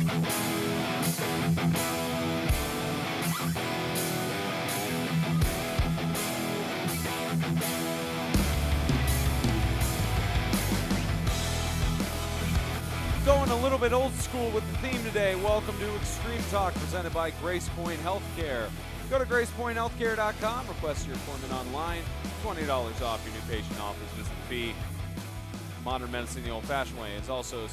Going a little bit old school with the theme today. Welcome to Extreme Talk, presented by GracePointe Healthcare. Go to GracePointeHealthcare.com, request your appointment online, $20 off your new patient office visit fee. Modern medicine the old-fashioned way is also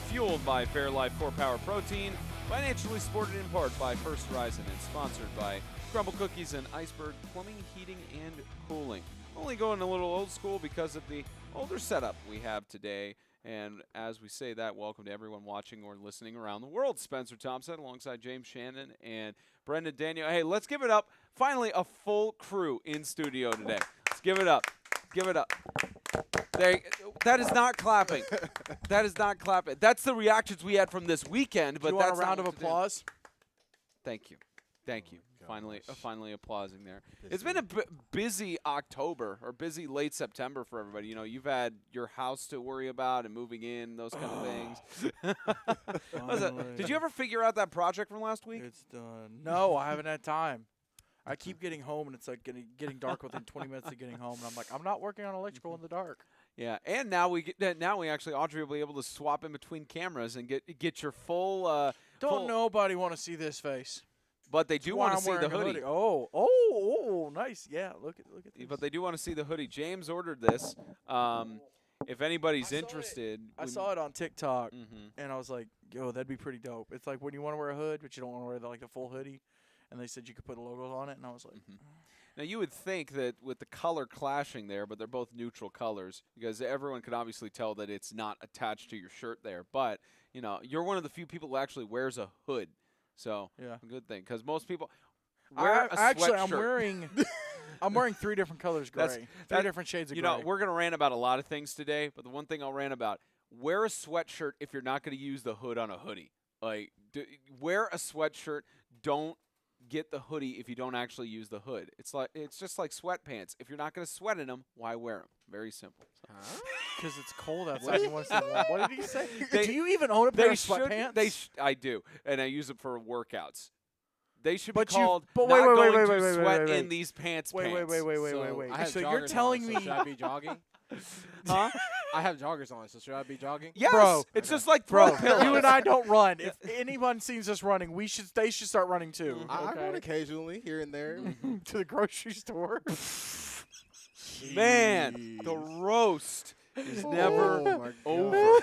fueled by Fairlife Core Power Protein, financially supported in part by First Horizon, and sponsored by Crumble Cookies and Iceberg Plumbing, Heating, and Cooling. Only going a little old school because of the older setup we have today. And as we say that, welcome to everyone watching or listening around the world. Spencer Thompson alongside James Shannon and Brendan Daniel. Hey, let's give it up. Finally, a full crew in studio today. Let's give it up. Give it up. That is not clapping. That is not clapping. That's the reactions we had from this weekend. But you that's want a round of applause? Thank you. Thank you. Finally applauding there. It's been a busy October, or busy late September for everybody. You know, you've had your house to worry about and moving in, those kind of things. Did you ever figure out that project from last week? It's done. No, I haven't had time. I keep getting home, and it's like getting dark within 20 minutes of getting home, and I'm like, I'm not working on electrical in the dark. Yeah, and now we actually Audrey will be able to swap in between cameras and get your full. Don't nobody want to see this face. But they do want to see the hoodie. Oh, nice. Yeah, look at this. But they do want to see the hoodie. James ordered this. If anybody's interested. I saw it on TikTok, and I was like, yo, that'd be pretty dope. It's like when you want to wear a hood, but you don't want to wear the full hoodie. And they said you could put logos on it, and I was like. Now, you would think that with the color clashing there, but they're both neutral colors, because everyone could obviously tell that it's not attached to your shirt there. But, you know, you're one of the few people who actually wears a hood. So, yeah, a good thing, because most people wear a sweatshirt. I'm wearing 3 different colors gray. Three different shades of gray. You know, we're going to rant about a lot of things today, but the one thing I'll rant about, wear a sweatshirt if you're not going to use the hood on a hoodie. Like, wear a sweatshirt. Don't get the hoodie if you don't actually use the hood. It's just like sweatpants. If you're not going to sweat in them, why wear them? Very simple. Because it's cold outside. You want to see what did he say? Do you even own a pair of sweatpants? I do, and I use them for workouts. They should be but called but not wait, going wait, to sweat wait. in these pants. Wait. So you're telling me? Should I be jogging? Huh? I have joggers on, so should I be jogging? Yes, bro. It's just like throw pillows. You and I don't run. If anyone sees us running, they should start running too. I run occasionally here and there to the grocery store. Man, the roast is never over.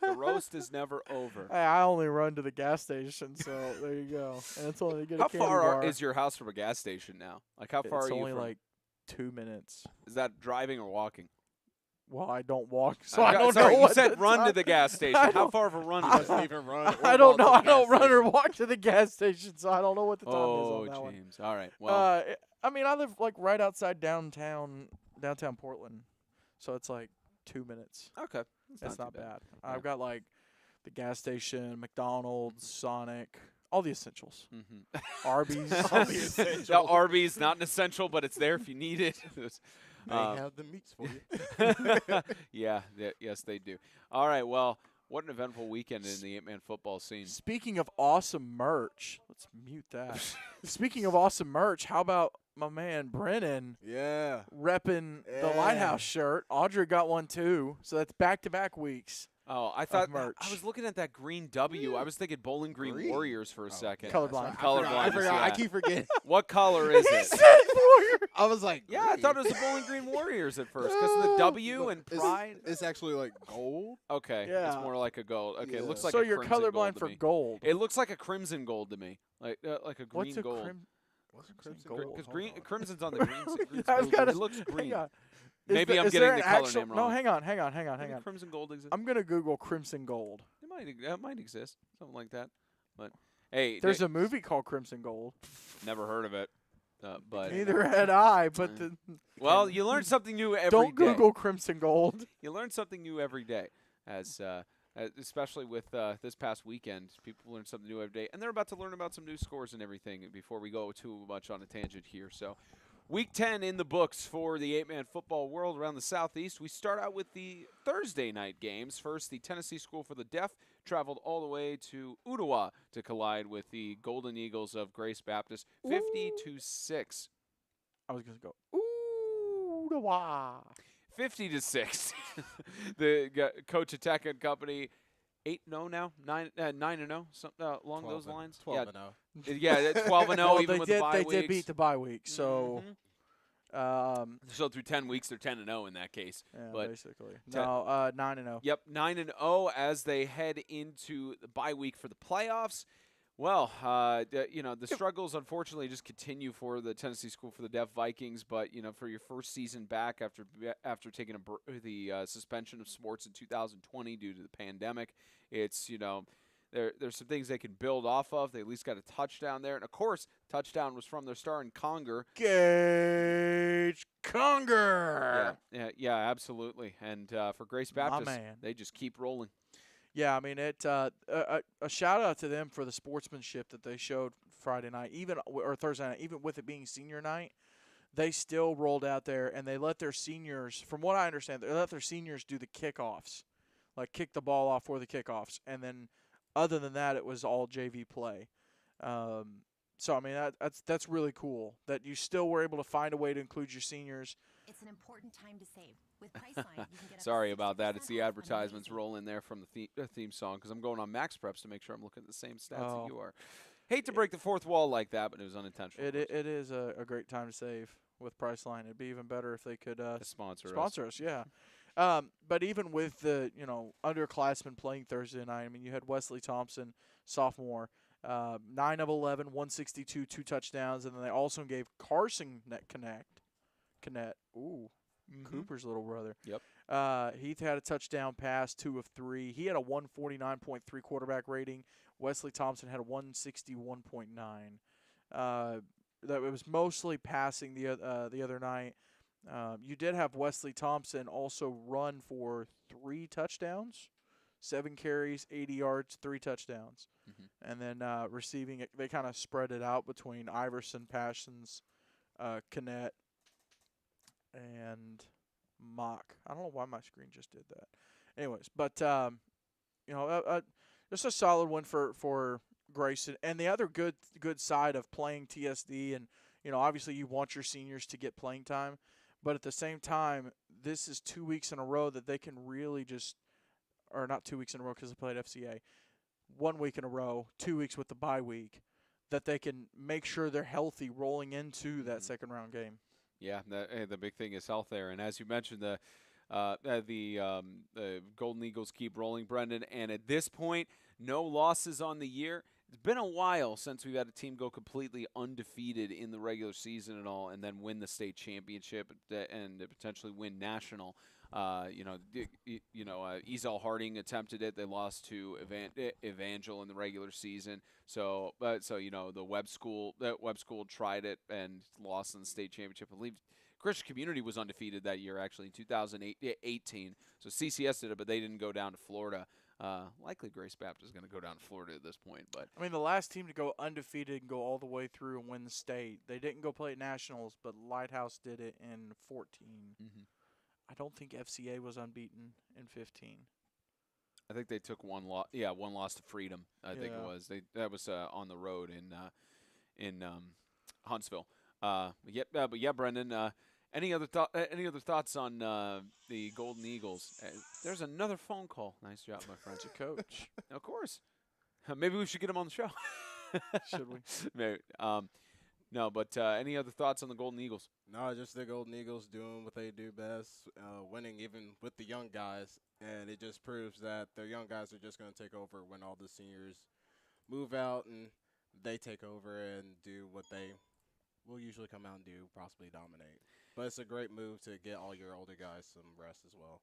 The roast is never over. Hey, I only run to the gas station, so there you go. And it's only to get a candy bar. How far is your house from a gas station now? Like, how far are you? It's only from? like 2 minutes. Is that driving or walking? Well, I don't walk, so I don't know. You said run to the gas station. How far of a run is it? Even run. I don't know. I don't run or walk to the gas station, so I don't know what the time is on that one. James. All right. Well, I mean, I live like right outside downtown Portland, so it's like 2 minutes. Okay. That's not bad. Yeah. I've got like the gas station, McDonald's, Sonic, all the essentials. Arby's. All the essentials. The Arby's, not an essential, but it's there if you need it. They have the meats for you. Yes, they do. All right, well, what an eventful weekend in the 8-man football scene. Speaking of awesome merch, let's mute that. Speaking of awesome merch, how about my man Brennan repping the Lighthouse shirt? Audrey got one too, so that's back-to-back weeks. Oh, I thought merch. I was looking at that green W. I was thinking Bowling Green Warriors for a second. Colorblind. I forgot. I keep forgetting. What color is He it? said Warriors. I was like, Yeah, I thought it was the Bowling Green Warriors at first because of the W and pride. It's actually like gold. Okay, Yeah. It's more like a gold. Okay, it looks like so a you're crimson colorblind gold to for me. gold. It looks like a crimson gold to me, like a green What's a gold. What's a crimson gold? Because crimson's on the green. It looks green. Hang on. Maybe I'm is getting there the an color actual, name wrong. No, hang on. Maybe crimson gold exists. I'm gonna Google crimson gold. It might exist, something like that. But hey, There's a movie called Crimson Gold. never heard of it. But Neither had I. But well, you learn something new every day. don't Google Crimson Gold. You learn something new every day, as especially with this past weekend. People learn something new every day, and they're about to learn about some new scores and everything before we go too much on a tangent here. So, Week 10 in the books for the 8-man football world around the Southeast. We start out with the Thursday night games. First, the Tennessee School for the Deaf traveled all the way to Ottawa to collide with the Golden Eagles of Grace Baptist, 50-6. I was going to go, Ottawa. 50-6. The Coach Attack and Company 8-0 now, 9-0, something along those lines. 12-0. Yeah, 12-0 Well, even with the bye they weeks. did beat the bye week, so so through 10 weeks they're 10-0 in that case. yeah, but basically. No, 9-0. Yep, 9-0 as they head into the bye week for the playoffs. Well, the struggles unfortunately just continue for the Tennessee School for the Deaf Vikings. But for your first season back after taking the suspension of sports in 2020 due to the pandemic, it's there's some things they can build off of. They at least got a touchdown there, and of course, touchdown was from their star in Conger. Gage Conger. Yeah, absolutely. And for Grace Baptist, they just keep rolling. Yeah, I mean, a shout-out to them for the sportsmanship that they showed Friday night, or Thursday night. Even with it being senior night, they still rolled out there, and they let their seniors, from what I understand, they let their seniors do the kickoffs, like kick the ball off for the kickoffs. And then other than that, it was all JV play. So, I mean, that's really cool that you still were able to find a way to include your seniors. It's an important time to save. With Priceline, you can get Sorry about that. It's the advertisements rolling there from the theme song because I'm going on Max Preps to make sure I'm looking at the same stats that you are. Hate to break the fourth wall like that, but it was unintentional. It is a great time to save with Priceline. It'd be even better if they could sponsor us. Yeah. But even with the underclassmen playing Thursday night, I mean, you had Wesley Thompson, sophomore, 9 of 11, 162, 2 touchdowns, and then they also gave Carson Connect. Cooper's little brother. Yep. He had a touchdown pass, 2 of 3. He had a 149.3 quarterback rating. Wesley Thompson had a 161.9. That it was mostly passing the other night. You did have Wesley Thompson also run for 3 touchdowns, 7 carries, 80 yards, 3 touchdowns. And then receiving it, they kind of spread it out between Iverson, Passions, Connect, and Mock. I don't know why my screen just did that. Anyways, but just a solid one for Grayson. And the other good side of playing TSD, and obviously you want your seniors to get playing time, but at the same time, this is 2 weeks in a row that they can really or not 2 weeks in a row because they played FCA. 1 week in a row, 2 weeks with the bye week, that they can make sure they're healthy rolling into that second round game. Yeah, the big thing is health there. And as you mentioned, the Golden Eagles keep rolling, Brendan. And at this point, no losses on the year. It's been a while since we've had a team go completely undefeated in the regular season and all, and then win the state championship and potentially win national. Ezel Harding attempted it. They lost to Evangel in the regular season. So the Webb School tried it and lost in the state championship. I believe Christian Community was undefeated that year, actually, in 2018. So CCS did it, but they didn't go down to Florida. Likely Grace Baptist is going to go down to Florida at this point. But I mean, the last team to go undefeated and go all the way through and win the state, they didn't go play at Nationals, but Lighthouse did it in 14. I don't think FCA was unbeaten in 15. I think they took one loss. Yeah, one loss to Freedom. I think it was. That was on the road in Huntsville. But yeah, Brendan. Any other thoughts on the Golden Eagles? There's another phone call. Nice job, my friend. Coach. Of course. Maybe we should get him on the show. Should we? Maybe. No, but any other thoughts on the Golden Eagles? No, just the Golden Eagles doing what they do best, winning even with the young guys. And it just proves that their young guys are just going to take over when all the seniors move out and they take over and do what they will usually come out and do, possibly dominate. But it's a great move to get all your older guys some rest as well.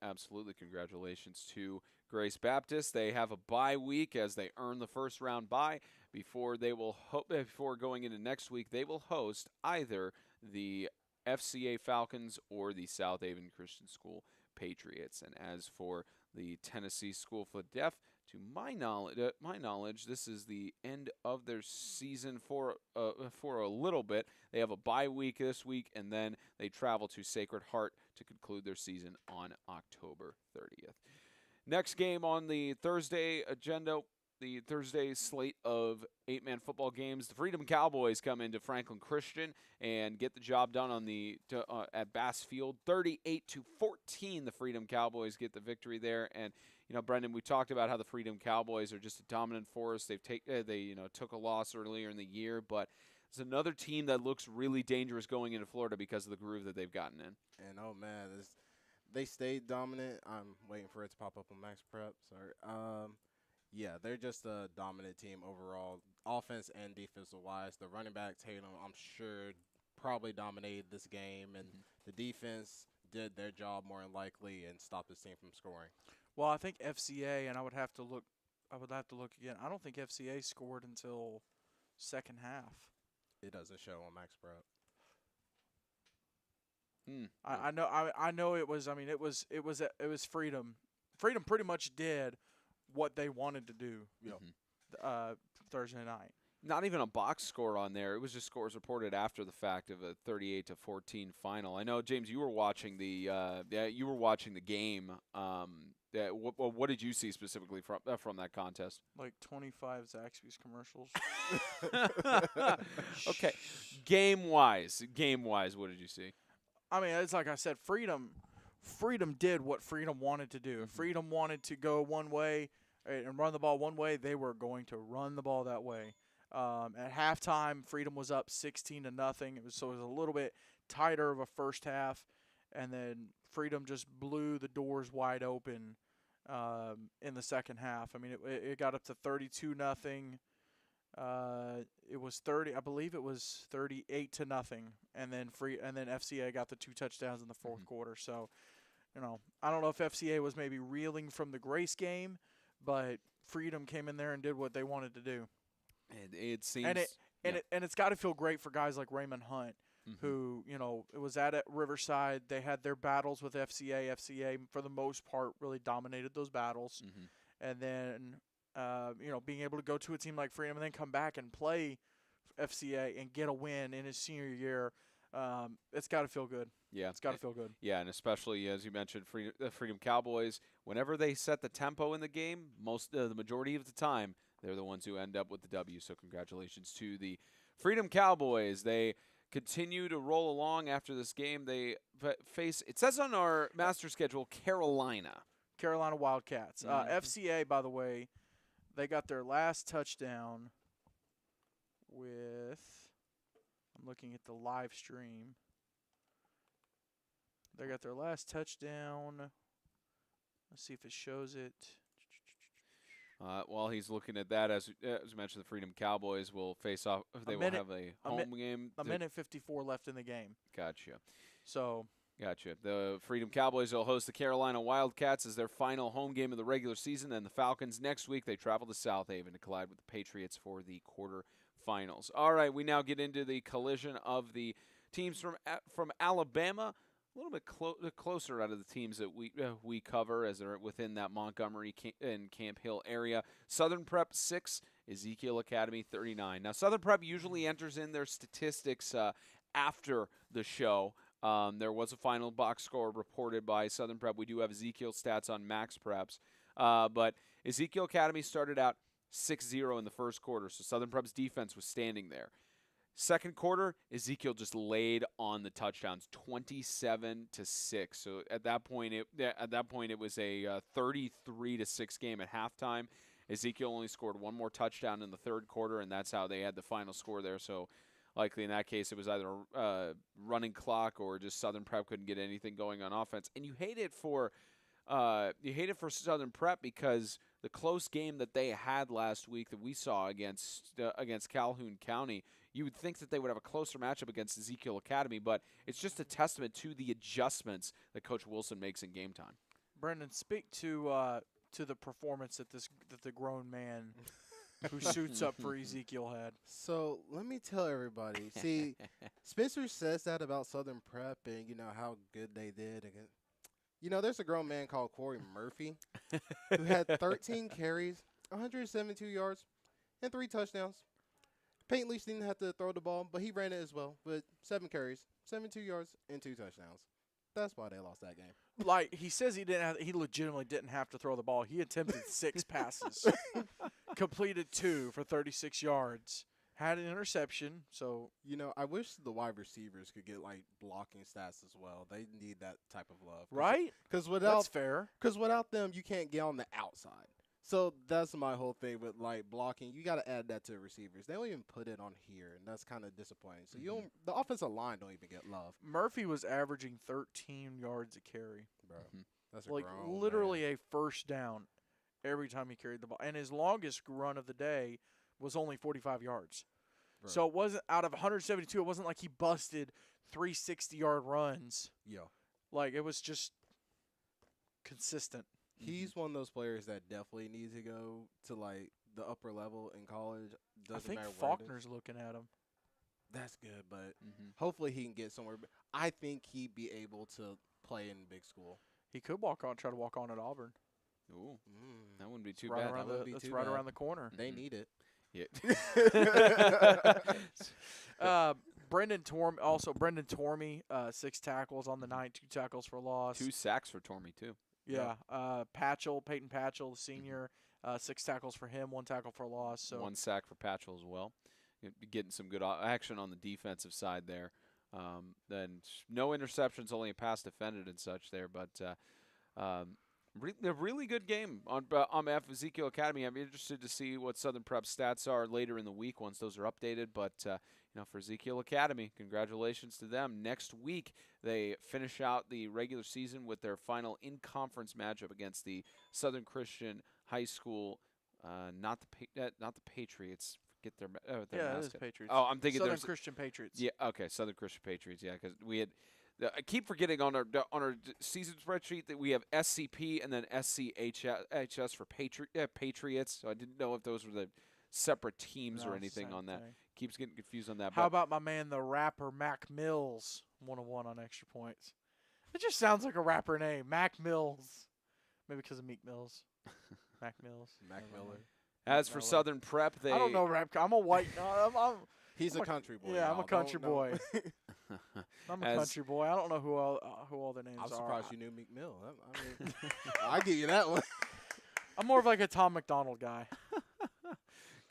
Absolutely. Congratulations to Grace Baptist. They have a bye week as they earn the first round bye. Before going into next week, they will host either the FCA Falcons or the South Haven Christian School Patriots. And as for the Tennessee School for the Deaf, to my knowledge, this is the end of their season for a little bit. They have a bye week this week, and then they travel to Sacred Heart to conclude their season on October 30th. Next game on the Thursday agenda, the Thursday slate of 8-man football games. The Freedom Cowboys come into Franklin Christian and get the job done on at Bass Field. 38-14, the Freedom Cowboys get the victory there. And Brendan, we talked about how the Freedom Cowboys are just a dominant force. They took a loss earlier in the year, but it's another team that looks really dangerous going into Florida because of the groove that they've gotten in. And oh man, they stayed dominant. I'm waiting for it to pop up on Max Prep. Sorry. Yeah, they're just a dominant team overall, offense and defensive wise. The running back Tatum, I'm sure, probably dominated this game, and the defense did their job more than likely and stopped this team from scoring. Well, I think FCA, and I would have to look again. I don't think FCA scored until second half. It doesn't show on Max Prep. I know it was. I mean, it was Freedom. Freedom pretty much did what they wanted to do. Thursday night. Not even a box score on there. It was just scores reported after the fact of a 38-14 final. I know, James, you were watching the game. What did you see specifically from that contest? Like 25 Zaxby's commercials. Okay, game wise, what did you see? I mean, it's like I said, Freedom did what Freedom wanted to do. If Freedom wanted to go one way and run the ball one way, they were going to run the ball that way. At halftime, Freedom was up 16-0. It was a little bit tighter of a first half, and then Freedom just blew the doors wide open in the second half. I mean, it got up to 32-0. It was 30. I believe it was 38-0, and then FCA got the 2 touchdowns in the fourth quarter. So, I don't know if FCA was maybe reeling from the Grace game, but Freedom came in there and did what they wanted to do. And it seems, it's got to feel great for guys like Raymond Hunt, who it was at Riverside. They had their battles with FCA. FCA, for the most part, really dominated those battles, and then being able to go to a team like Freedom and then come back and play FCA and get a win in his senior year, it's got to feel good. Yeah, it's got to feel good. Yeah, and especially, as you mentioned, the Freedom Cowboys, whenever they set the tempo in the game, the majority of the time, they're the ones who end up with the W. So congratulations to the Freedom Cowboys. They continue to roll along after this game. They face, it says on our master schedule, Carolina Wildcats. FCA, by the way, they got their last touchdown with, I'm looking at the live stream. They got their last touchdown. Let's see if it shows it. While he's looking at that, as mentioned, the Freedom Cowboys will face off. They will have a home game. A minute 54 left in the game. Gotcha. So. Gotcha. The Freedom Cowboys will host the Carolina Wildcats as their final home game of the regular season. And the Falcons next week, they travel to South Haven to collide with the Patriots for the quarterfinals. All right, we now get into the collision of the teams from Alabama. A little bit closer out of the teams that we cover as they're within that Montgomery and Camp Hill area. Southern Prep 6, Ezekiel Academy 39. Now, Southern Prep usually enters in their statistics after the show. There was a final box score reported by Southern Prep. We do have Ezekiel stats on Max Preps. But Ezekiel Academy started out 6-0 in the first quarter, so Southern Prep's defense was standing there. Second quarter, Ezekiel just laid on the touchdowns, 27-6. So at that point, it was a 33-6 game at halftime. Ezekiel only scored one more touchdown in the third quarter, and that's how they had the final score there. So likely in that case, it was either a running clock or just Southern Prep couldn't get anything going on offense. And you hate it for Southern Prep because the close game that they had last week that we saw against Calhoun County, you would think that they would have a closer matchup against Ezekiel Academy, but it's just a testament to the adjustments that Coach Wilson makes in game time. Brendan, speak to the performance that the grown man who suits up for Ezekiel had. So let me tell everybody. See, Spencer says that about Southern Prep and how good they did against. There's a grown man called Corey Murphy who had 13 carries, 172 yards, and 3 touchdowns. Peyton Leach didn't have to throw the ball, but he ran it as well with 7 carries, 72 yards, and 2 touchdowns. That's why they lost that game. Like, he says he legitimately didn't have to throw the ball. He attempted 6 passes, completed 2 for 36 yards, had an interception. So, I wish the wide receivers could get, like, blocking stats as well. They need that type of love. right? Because That's fair. without them, you can't get on the outside. So that's my whole thing with, like, blocking. You got to add that to the receivers. They don't even put it on here, and that's kind of disappointing. So the offensive line don't even get love. Murphy was averaging 13 yards a carry. Bro, that's Like, grown literally man. a first down every time he carried the ball. And his longest run of the day was only 45 yards. Bro. So it wasn't out of 172. It wasn't like he busted 3 60-yard runs. Yeah. Like, it was just consistent. He's one of those players that definitely needs to go to, like, the upper level in college. Doesn't I think matter where it is. Faulkner's looking at him. That's good, but hopefully he can get somewhere. I think he'd be able to play in big school. He could try to walk on at Auburn. Ooh, that wouldn't be too Right bad. around That the, wouldn't be too bad. around the corner. They need it. Yeah. Brendan Tormey, 6 tackles on the night, 2 tackles for loss. 2 sacks for Tormey, too. Yeah. Peyton Patchell, the senior, 6 tackles for him, 1 tackle for loss. So 1 sack for Patchell as well. Getting some good action on the defensive side there. Then no interceptions, only a pass defended and such there. But a really good game on Ezekiel Academy. I'm interested to see what Southern Prep stats are later in the week once those are updated. But for Ezekiel Academy, congratulations to them. Next week they finish out the regular season with their final in-conference matchup against the Southern Christian High School, not the Patriots. Get their yeah, mascot. it is Patriots. Oh, I'm thinking Southern there's Christian Patriots. Yeah, okay, Southern Christian Patriots. Yeah, because we had. I keep forgetting on our season spreadsheet that we have SCP and then SCHS for Patriots. So I didn't know if those were the separate teams or anything on that. Thing. Keeps getting confused on that. How about my man, the rapper Mac Mills, 101 on Extra Points? It just sounds like a rapper name, Mac Mills. Maybe because of Meek Mills. Mac Mills. Mac Miller. As for Southern Prep, I don't know rap. I'm a white. He's a country boy. Yeah, I'm a y'all. country Don't- boy. I'm a country boy. I don't know who all their names I'm are. surprised you knew Meek Mill. I mean, I'll give you that one. I'm more of like a Tom McDonald guy.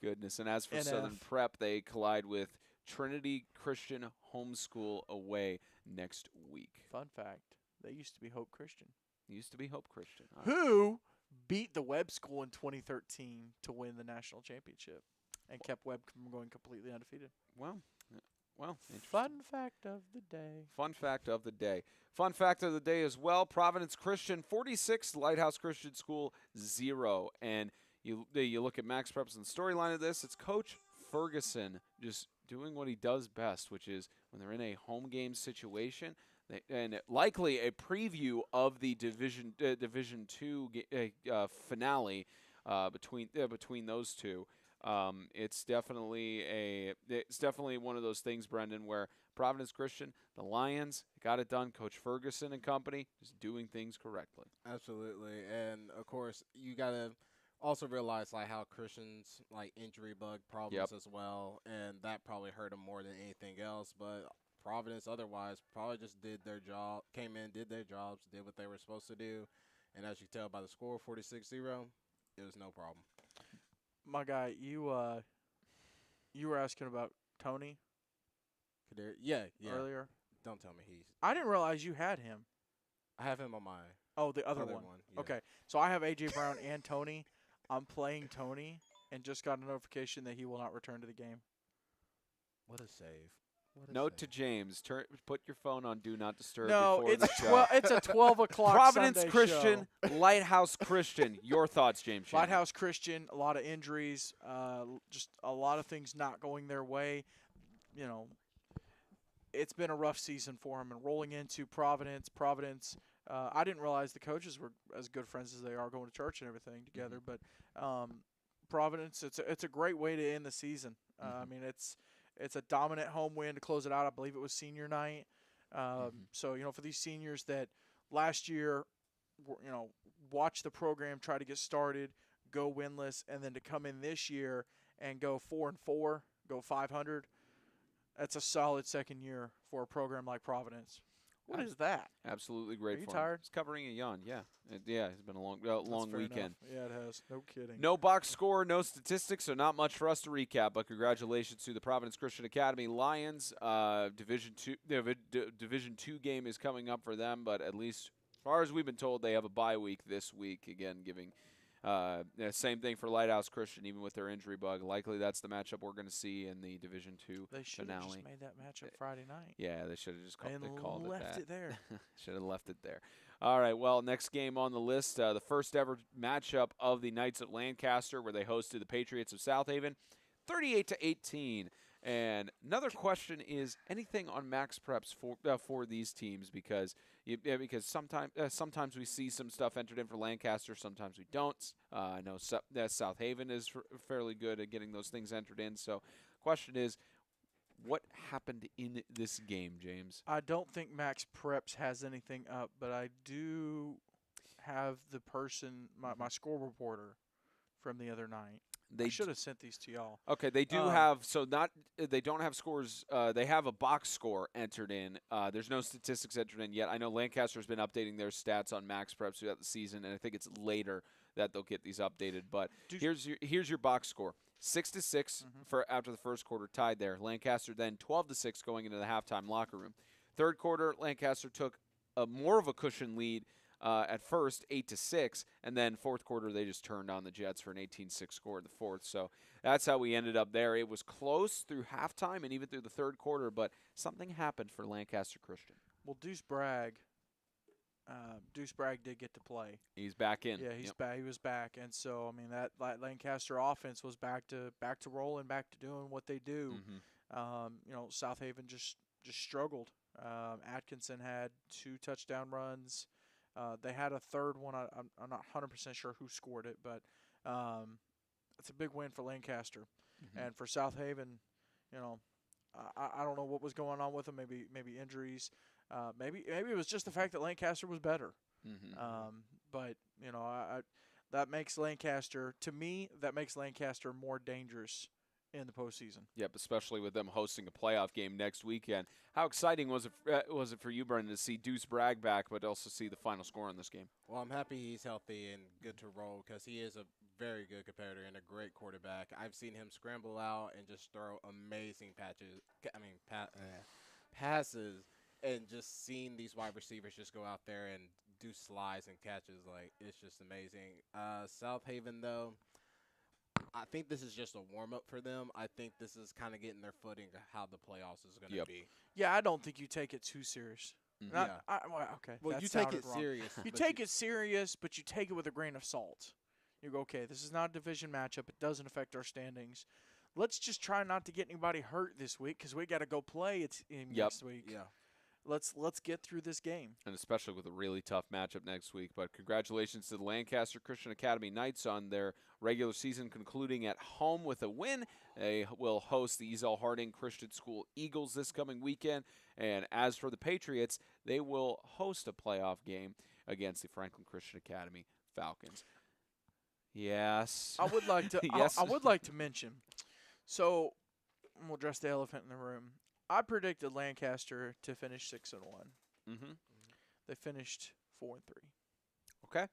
Goodness. And as for NF. Southern Prep, they collide with Trinity Christian Homeschool away next week. Fun fact: they used to be Hope Christian, Used to be Hope Christian. who beat the Webb School in 2013 to win the national championship, and kept Webb from going completely undefeated. Well, Fun fact of the day. Fun fact of the day. Fun fact of the day as well. Providence Christian 46, Lighthouse Christian School 0. And you look at Max Preps and the storyline of this. It's Coach Ferguson just doing what he does best, which is when they're in a home game situation, and likely a preview of the Division II finale between those two. It's definitely one of those things, Brendan, where Providence Christian, the Lions, got it done. Coach Ferguson and company just doing things correctly. Absolutely, and of course you gotta also realize like how Christians like injury bug problems as well, and that probably hurt them more than anything else. But Providence, otherwise, probably just did their job, came in, did their jobs, did what they were supposed to do, and as you can tell by the score, 46-0, it was no problem. My guy, you were asking about Tony Yeah. earlier. Don't tell me he's. I didn't realize you had him. I have him on my Oh, the other other one. one. Yeah. Okay, so I have AJ Brown and Tony. I'm playing Tony, and just got a notification that he will not return to the game. What a save. Note to James: put your phone on Do Not Disturb. No, before it's the show. it's a 12 o'clock Providence Sunday Christian, show. Lighthouse Christian. Your thoughts, James? Shannon? Lighthouse Christian, a lot of injuries, just a lot of things not going their way. You know, it's been a rough season for him. And rolling into Providence, I didn't realize the coaches were as good friends as they are, going to church and everything together. But Providence, it's a great way to end the season. I mean, it's a dominant home win to close it out. I believe it was senior night. So, for these seniors that last year, watch the program try to get started, go winless, and then to come in this year and go 4-4, go 500, that's a solid second year for a program like Providence. What is that? Absolutely great Are you for tired? him. He's covering a yawn. Yeah, it's been a long weekend. Enough. Yeah, it has. No kidding. No box score, no statistics, so not much for us to recap. But congratulations to the Providence Christian Academy Lions. Division two game is coming up for them, but at least as far as we've been told, they have a bye week this week. Again, giving same thing for Lighthouse Christian, even with their injury bug. Likely that's the matchup we're going to see in the Division two They should have finale. just made that matchup Friday night. Yeah, they should have just called it left that. it there. Should have left it there. All right, well, next game on the list, the first ever matchup of the Knights of Lancaster, where they hosted the Patriots of South Haven, 38-18. And another question is anything on max preps for these teams, because sometimes we see some stuff entered in for Lancaster, sometimes we don't. I know South Haven is fairly good at getting those things entered in. So, question is, what happened in this game, James? I don't think Max Preps has anything up, but I do have the person, my score reporter from the other night. I should have sent these to y'all. Okay, they do have they don't have scores. They have a box score entered in. There's no statistics entered in yet. I know Lancaster's been updating their stats on Max Preps throughout the season, and I think it's later that they'll get these updated. But here's your box score: 6-6 for after the first quarter, tied there. Lancaster then 12-6 going into the halftime locker room. Third quarter, Lancaster took more of a cushion lead. At first, 8-6, and then fourth quarter they just turned on the Jets for an 18-6 score in the fourth. So that's how we ended up there. It was close through halftime and even through the third quarter, but something happened for Lancaster Christian. Well, Deuce Bragg did get to play. He's back in. Yeah, he's back. He was back, and so I mean that Lancaster offense was back to rolling, back to doing what they do. South Haven just struggled. Atkinson had 2 touchdown runs. They had a third one. I'm not 100% sure who scored it, but it's a big win for Lancaster. And for South Haven, I don't know what was going on with them. Maybe injuries. Maybe it was just the fact that Lancaster was better. But that makes Lancaster, to me, more dangerous in the postseason. Yep, especially with them hosting a playoff game next weekend. How exciting was it for you, Brendan, to see Deuce Bragg back, but also see the final score in this game? Well, I'm happy he's healthy and good to roll because he is a very good competitor and a great quarterback. I've seen him scramble out and just throw amazing passes, and just seeing these wide receivers just go out there and do slides and catches, it's just amazing. South Haven, though, I think this is just a warm-up for them. I think this is kind of getting their footing of how the playoffs is going to be. Yeah, I don't think you take it too serious. Okay. Well, you take it serious. You take it serious, but you take it with a grain of salt. You go, okay, this is not a division matchup. It doesn't affect our standings. Let's just try not to get anybody hurt this week because we got to go play next week. Yeah. Let's get through this game. And especially with a really tough matchup next week. But congratulations to the Lancaster Christian Academy Knights on their regular season concluding at home with a win. They will host the Ezell Harding Christian School Eagles this coming weekend. And as for the Patriots, they will host a playoff game against the Franklin Christian Academy Falcons. Yes. I would like to yes. I would like to mention. So we'll address the elephant in the room. I predicted Lancaster to finish 6-1. They finished 4-3. Okay.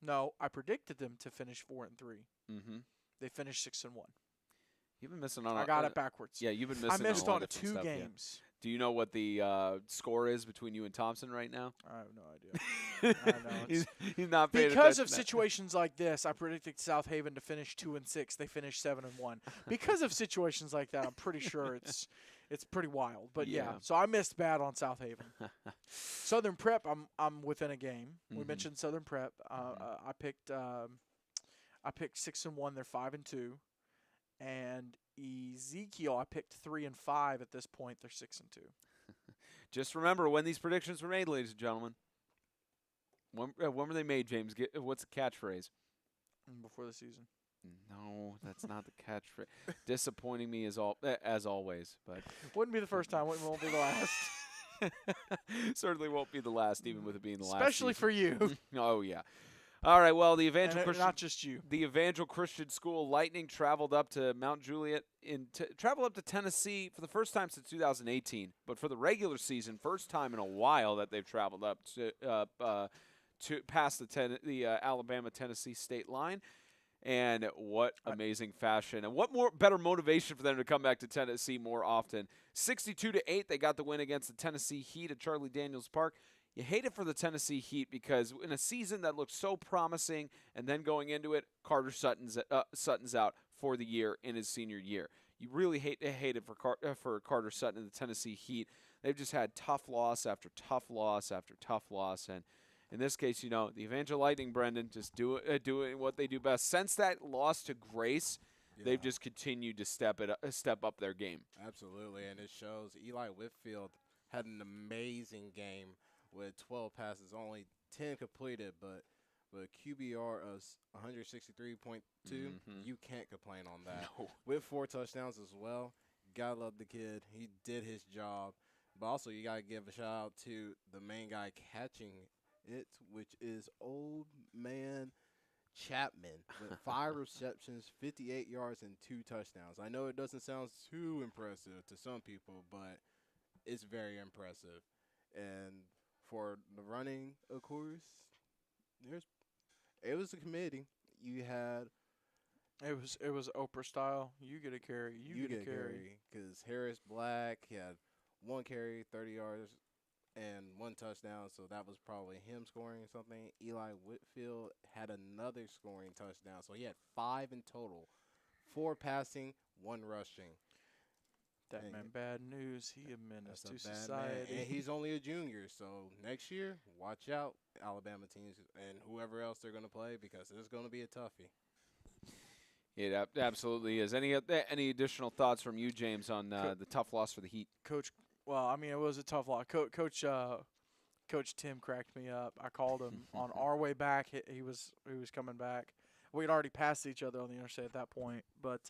No, I predicted them to finish 4-3. They finished 6-1. You've been missing on. I got it backwards. Yeah, you've been missing. I missed on 2 games. Yeah. Do you know what the score is between you and Thompson right now? I have no idea. I know. He's not paying because attention of situations like this. I predicted South Haven to finish 2-6. They finished 7-1. Because of situations like that, I'm pretty sure it's pretty wild. But yeah, so I missed bad on South Haven. Southern Prep, I'm within a game. We mentioned Southern Prep. I picked 6-1. They're 5-2. And Ezekiel, I picked 3-5 at this point. They're 6-2. Just remember when these predictions were made, ladies and gentlemen. When were they made, James? What's the catchphrase? Before the season. No, that's not the catchphrase. Disappointing me as always, but wouldn't be the first time. Won't be the last. Certainly won't be the last, even with it being the last. Especially for you. Oh yeah. All right, well, the And not just you. The Evangel Christian School Lightning traveled up to Mount Juliet traveled up to Tennessee for the first time since 2018, but for the regular season, first time in a while that they've traveled up to past the Alabama-Tennessee state line. And what amazing fashion, and what better motivation for them to come back to Tennessee more often. 62-8, they got the win against the Tennessee Heat at Charlie Daniels Park. You hate it for the Tennessee Heat because in a season that looked so promising, and then going into it, Carter Sutton's out for the year in his senior year. You really hate it for Carter Sutton and the Tennessee Heat. They've just had tough loss after tough loss after tough loss, and in this case, the Evangel Lightning, Brendan, just doing what they do best. Since that loss to Grace, they've just continued to step up their game. Absolutely, and it shows. Eli Whitfield had an amazing game with 12 passes, only 10 completed, but QBR of 163.2. You can't complain on that. No. With 4 touchdowns as well. Gotta love the kid. He did his job. But also, you gotta give a shout out to the main guy catching it, which is old man Chapman with 5 receptions, 58 yards, and 2 touchdowns. I know it doesn't sound too impressive to some people, but it's very impressive. And for the running, of course, it was a committee. You had it was Oprah style. You get a carry. You get a carry. Because Harris Black, he had 1 carry, 30 yards, and 1 touchdown. So that was probably him scoring something. Eli Whitfield had another scoring touchdown. So he had 5 in total, 4 passing, 1 rushing. That man, bad news. He a menace to society. Man. And he's only a junior, so next year, watch out, Alabama teams and whoever else they're going to play, because it's going to be a toughie. It absolutely is. Any additional thoughts from you, James, on the tough loss for the Heat? Coach, well, I mean, it was a tough loss. Coach Tim cracked me up. I called him on our way back. He was coming back. We had already passed each other on the interstate at that point, but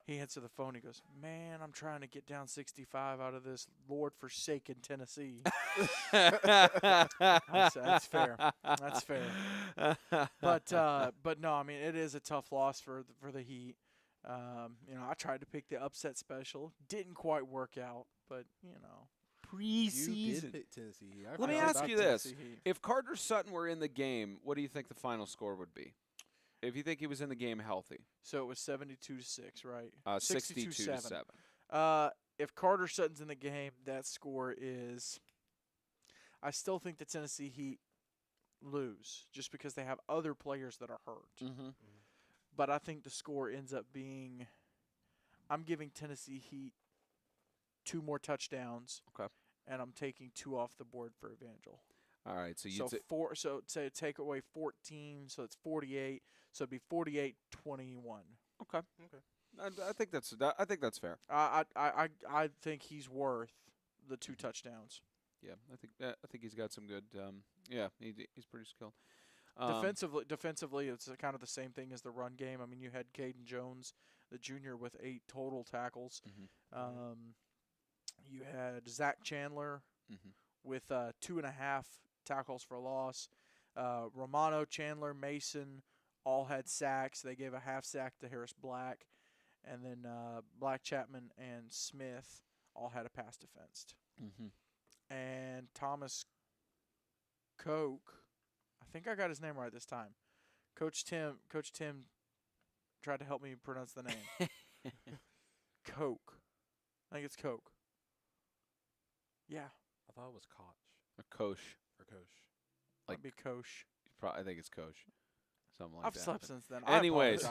he answered the phone. He goes, "Man, I'm trying to get down 65 out of this Lord-forsaken Tennessee." That's fair. That's fair. But no, I mean, it is a tough loss for the Heat. I tried to pick the upset special. Didn't quite work out, but preseason. You did pick Tennessee. Let me ask you this: if Carter Sutton were in the game, what do you think the final score would be? If you think he was in the game healthy. So it was 72-6, right? 62-7. If Carter Sutton's in the game, that score is – I still think the Tennessee Heat lose just because they have other players that are hurt. Mm-hmm. But I think the score ends up being – I'm giving Tennessee Heat 2 more touchdowns. Okay. And I'm taking 2 off the board for Evangel. All right, so say take away 14, so it's 48. So it'd be 48-21. Okay. I think that's fair. I think he's worth the 2 touchdowns. Yeah, I think he's got some good. He's pretty skilled. Defensively, it's kind of the same thing as the run game. I mean, you had Caden Jones, the junior, with 8 total tackles. Mm-hmm. You had Zach Chandler with 2.5 tackles for loss. Romano, Chandler, Mason all had sacks. They gave a half sack to Harris Black. And then Black, Chapman, and Smith all had a pass defensed. Mm-hmm. And Thomas Koch, I think I got his name right this time. Coach Tim tried to help me pronounce the name. Koch. I think it's Koch. Yeah. I thought it was Koch. Or Koch. Might be Koch. I think it's Koch. Something like I've that. slept since then. Anyways,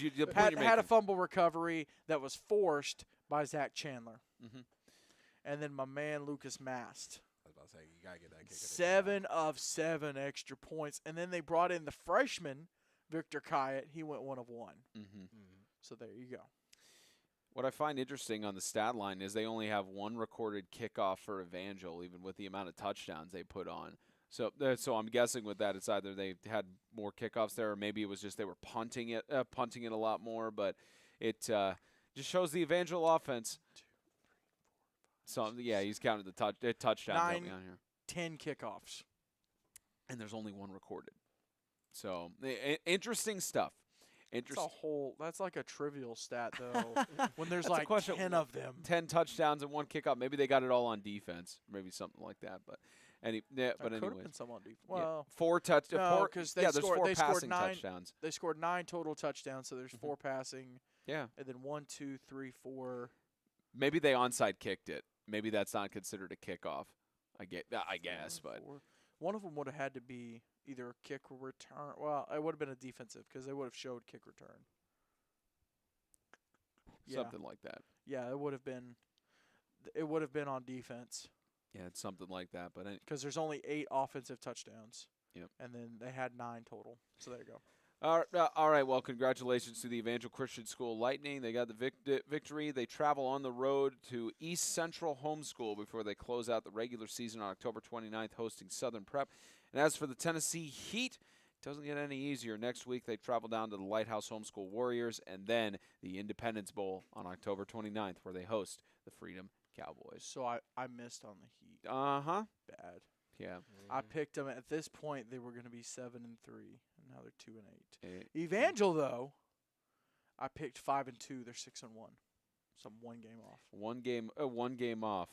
you had a fumble recovery that was forced by Zach Chandler. Mm-hmm. And then my man Lucas Mast. I was about to say, you got to get that kick. 7 of 7 extra points. And then they brought in the freshman, Victor Kyatt. He went 1 of 1. Mm-hmm. So there you go. What I find interesting on the stat line is they only have 1 recorded kickoff for Evangel, even with the amount of touchdowns they put on. So I'm guessing with that, it's either they had more kickoffs there, or maybe it was just they were punting it a lot more. But it just shows the Evangel offense. 2, 3, 4, 5. So yeah, he's counted the touchdowns 9, down here. 10 kickoffs. and there's only one recorded. So interesting stuff. That's like a trivial stat, though, when there's That's like 10 of them. 10 touchdowns and 1 kickoff. Maybe they got it all on defense. Maybe something like that. But Could have anyways. been some on defense. Well, 4 touchdowns. no, because there's 4 passing touchdowns. They scored 9 total touchdowns, so there's 4 passing. Yeah. And then 1, 2, 3, 4. Maybe they onside kicked it. Maybe that's not considered a kickoff. I guess, but 4. One of them would have had to be either a kick or return. Well, it would have been a defensive because they would have showed kick return. something like that. Yeah, it would have been. It would have been on defense. Yeah, it's something like that. But because there's only 8 offensive touchdowns. Yep. And then they had 9 total. So there you go. All right. Well, congratulations to the Evangel Christian School Lightning. They got the victory. They travel on the road to East Central Homeschool before they close out the regular season on October 29th, hosting Southern Prep. And as for the Tennessee Heat, it doesn't get any easier. Next week, they travel down to the Lighthouse Homeschool Warriors and then the Independence Bowl on October 29th, where they host the Freedom Cowboys. So I missed on the Heat. Uh-huh. Bad. Yeah. I picked them at this point. They were going to be 7-3, and now they're 2-8. Evangel though, I picked 5-2. They're 6-1, so I'm 1 game off. One game off.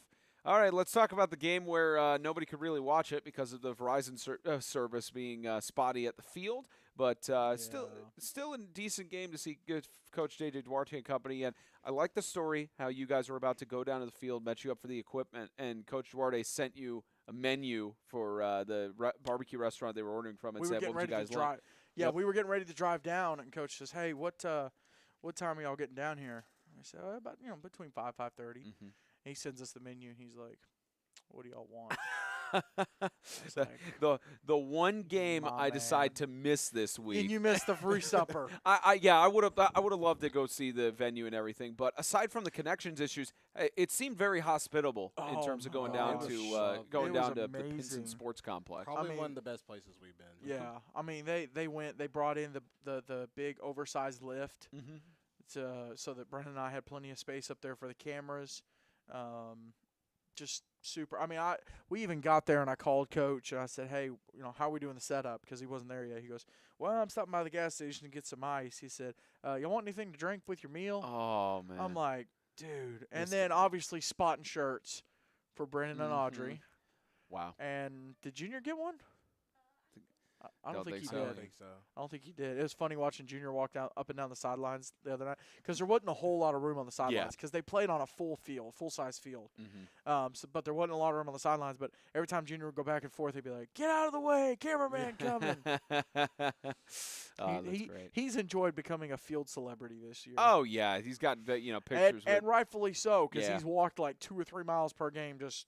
All right, let's talk about the game where nobody could really watch it because of the Verizon service being spotty at the field, but still a decent game to see good Coach J.J. Duarte and company. And I like the story how you guys were about to go down to the field, met you up for the equipment, and Coach Duarte sent you a menu for the barbecue restaurant they were ordering from and said, "What did you guys like?" Yeah, we were getting ready to drive down, and Coach says, "Hey, what time are y'all getting down here?" I said, "About between 5:30." Mm-hmm. He sends us the menu, and he's like, "What do y'all want?" the one game I decide to miss this week. And you missed the free supper. I would have loved to go see the venue and everything, but aside from the connections issues, it seemed very hospitable in terms of going down to Pinson Sports Complex. Probably one of the best places we've been. Yeah, I mean they brought in the big oversized lift, so that Brennan and I had plenty of space up there for the cameras. Just super. I mean, we even got there and I called Coach and I said, "Hey, how are we doing the setup?" Because he wasn't there yet. He goes, "Well, I'm stopping by the gas station to get some ice." He said, "You want anything to drink with your meal?" Oh man. I'm like, dude. And then obviously spotting shirts for Brennan and Audrey. Wow. And did Junior get one? I don't think he did. I don't think so. I don't think he did. It was funny watching Junior walk up and down the sidelines the other night because there wasn't a whole lot of room on the sidelines because they played on a full-size field. But there wasn't a lot of room on the sidelines. But every time Junior would go back and forth, he'd be like, "Get out of the way, cameraman coming." That's great. He's enjoyed becoming a field celebrity this year. Oh yeah, he's got pictures and rightfully so because he's walked like 2 or 3 miles per game just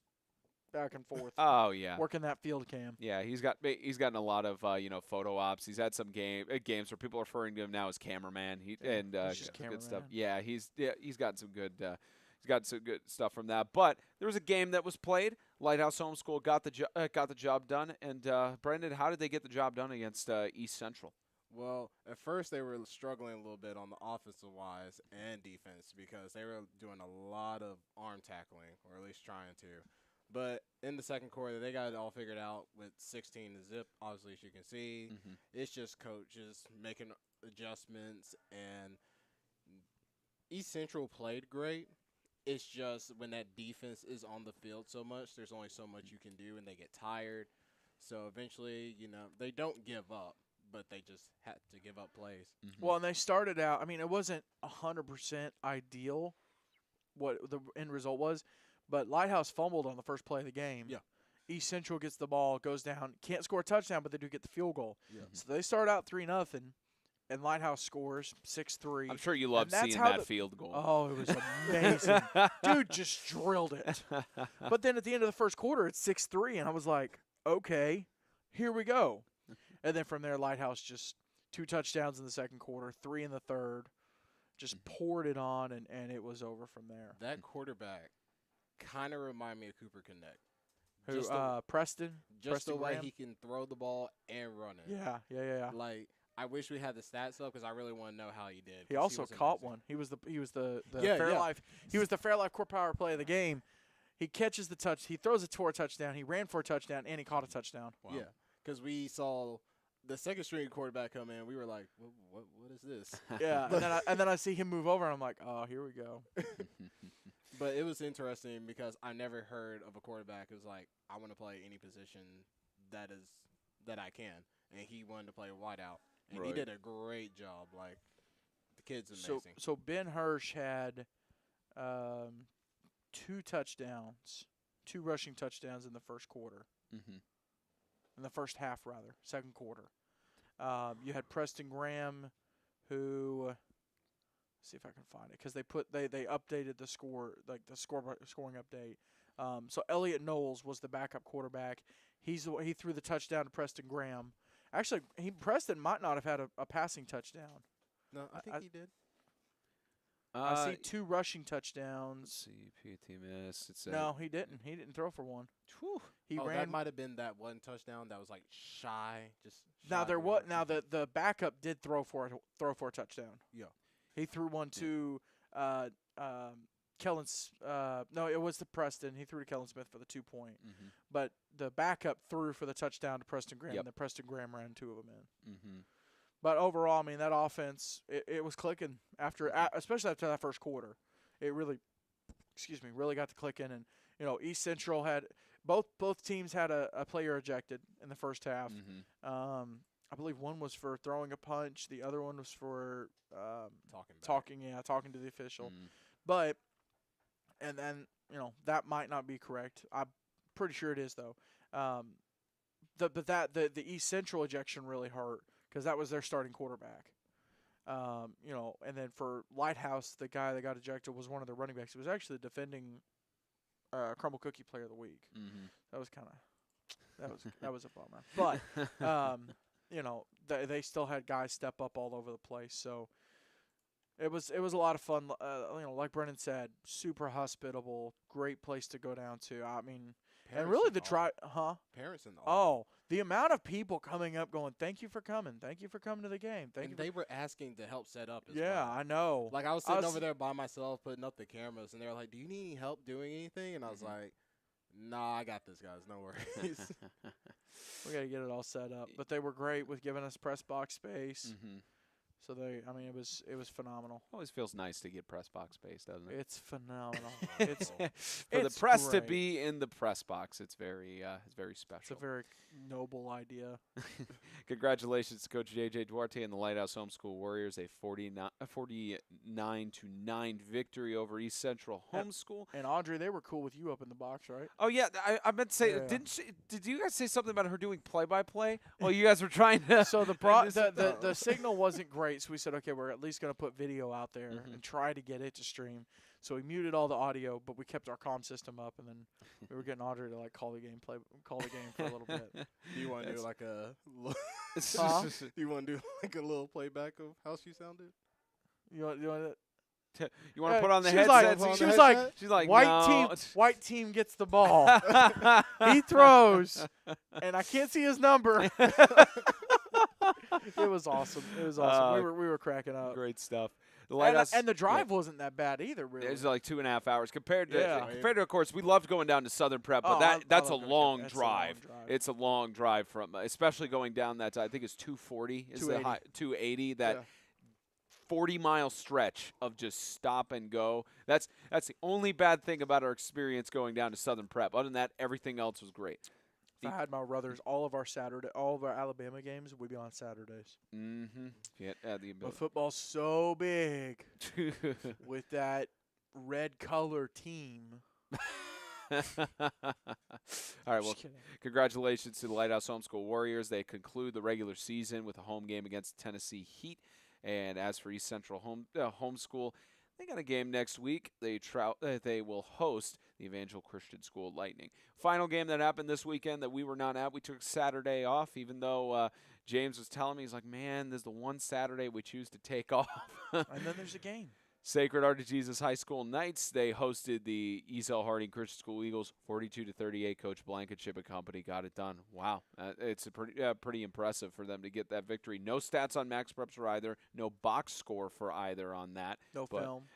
back and forth. Oh yeah, working that field cam. Yeah, he's gotten a lot of photo ops. He's had some games where people are referring to him now as cameraman. He's just good stuff. Yeah, he's got some good stuff from that. But there was a game that was played. Lighthouse Homeschool got the job done. And Brendan, how did they get the job done against East Central? Well, at first they were struggling a little bit on the offensive wise and defense because they were doing a lot of arm tackling, or at least trying to. But in the second quarter, they got it all figured out with 16 to zip. Obviously, as you can see, it's just coaches making adjustments. And East Central played great. It's just when that defense is on the field so much, there's only so much you can do, and they get tired. So eventually, they don't give up, but they just had to give up plays. Well, and they started out, I mean, it wasn't 100% ideal what the end result was. But Lighthouse fumbled on the first play of the game. Yeah. East Central gets the ball, goes down, can't score a touchdown, but they do get the field goal. Yeah. So they start out 3-0, and Lighthouse scores 6-3. I'm sure you loved seeing that field goal. Oh, it was amazing. Dude just drilled it. But then at the end of the first quarter, it's 6-3, and I was like, okay, here we go. And then from there, Lighthouse just 2 touchdowns in the second quarter, 3 in the third, just poured it on, and it was over from there. That quarterback kind of remind me of Cooper Connect. Preston? Just Preston the way Graham? he can throw the ball and run it. Yeah. Like, I wish we had the stats up because I really want to know how he did. He also caught one. He was the Fairlife. He was the Fairlife core power play of the game. He catches the touch. He throws it for a touchdown. He ran for a touchdown, and he caught a touchdown. Wow. Yeah, because we saw the second string quarterback come in. We were like, what is this? Yeah, and then I see him move over, and I'm like, oh, here we go. But it was interesting because I never heard of a quarterback who's like, I want to play any position that I can, and he wanted to play wideout, and he did a great job. Like, the kid's amazing. So Ben Hirsch had 2 rushing touchdowns in the first quarter. In the first half, rather, second quarter. You had Preston Graham, who, let's see if I can find it, because they updated the score, like the scoring update. So Elliot Knowles was the backup quarterback. He threw the touchdown to Preston Graham. Actually, Preston might not have had a passing touchdown. No, I think he did. I see 2 rushing touchdowns. Let's see, PAT miss. No, he didn't. He didn't throw for one. Whew. He ran. That might have been that one touchdown that was like shy. Now the backup did throw for a touchdown. Yeah. He threw one to Kellen. No, it was to Preston. He threw to Kellen Smith for the 2-point. But the backup threw for the touchdown to Preston Graham. And then Preston Graham ran 2 of them in. But overall, I mean, that offense, it was clicking especially after that first quarter. It really got to clicking. And, East Central had both teams had a player ejected in the first half. I believe one was for throwing a punch. The other one was for talking to the official. But, and then, that might not be correct. I'm pretty sure it is, though. The East Central ejection really hurt, because that was their starting quarterback. And then for Lighthouse, the guy that got ejected was one of the running backs. It was actually the defending Crumble Cookie Player of the Week. That was that was a bummer. But they still had guys step up all over the place. So it was a lot of fun. Like Brennan said, super hospitable, great place to go down to. I mean. And really Parents in the the amount of people coming up going, thank you for coming to the game. They were asking to help set up as Yeah, well. I know. Like, I was sitting over there by myself putting up the cameras, and they were like, do you need any help doing anything? And I was like, nah, I got this, guys. No worries. We got to get it all set up. But they were great with giving us press box space. So it was phenomenal. Always feels nice to get press box space, doesn't it? It's phenomenal. For the press to be in the press box, it's very special. It's a very noble idea. Congratulations to Coach J.J. Duarte and the Lighthouse Homeschool Warriors, a 49-9 victory over East Central Homeschool. And Audrey, they were cool with you up in the box, right? Oh yeah, I meant to say, did you guys say something about her doing play-by-play while you guys were trying to? So the signal wasn't great, so we said, okay, we're at least going to put video out there and try to get it to stream. So we muted all the audio, but we kept our comm system up, and then we were getting Audrey to call the game for a little bit. Do you want to do like a? Do you want to do like a little playback of how she sounded? You want You want to put on the headset? She's like, white team gets the ball. He throws, and I can't see his number. It was awesome. We were cracking up. Great stuff. And the drive wasn't that bad either, really. It was like 2.5 hours compared to, of course, we loved going down to Southern Prep, but that's a long drive. It's a long drive from, especially going down that. I think it's 240 is the high, 280. That 40-mile stretch of just stop and go. That's the only bad thing about our experience going down to Southern Prep. Other than that, everything else was great. If I had my brothers, all of our Alabama games would be on Saturdays. But football's so big with that red color team. All right, well, congratulations to the Lighthouse Homeschool Warriors. They conclude the regular season with a home game against Tennessee Heat. And as for East Central Homeschool, they got a game next week. They will host the Evangel Christian School Lightning. Final game that happened this weekend that we were not at. We took Saturday off, even though James was telling me, he's like, man, this is the one Saturday we choose to take off. And then there's a game. Sacred Heart of Jesus High School Knights, they hosted the Ezel Harding Christian School Eagles 42-38. Coach Blankenship and company got it done. Wow. It's a pretty impressive for them to get that victory. No stats on Max Preps for either. No box score for either on that.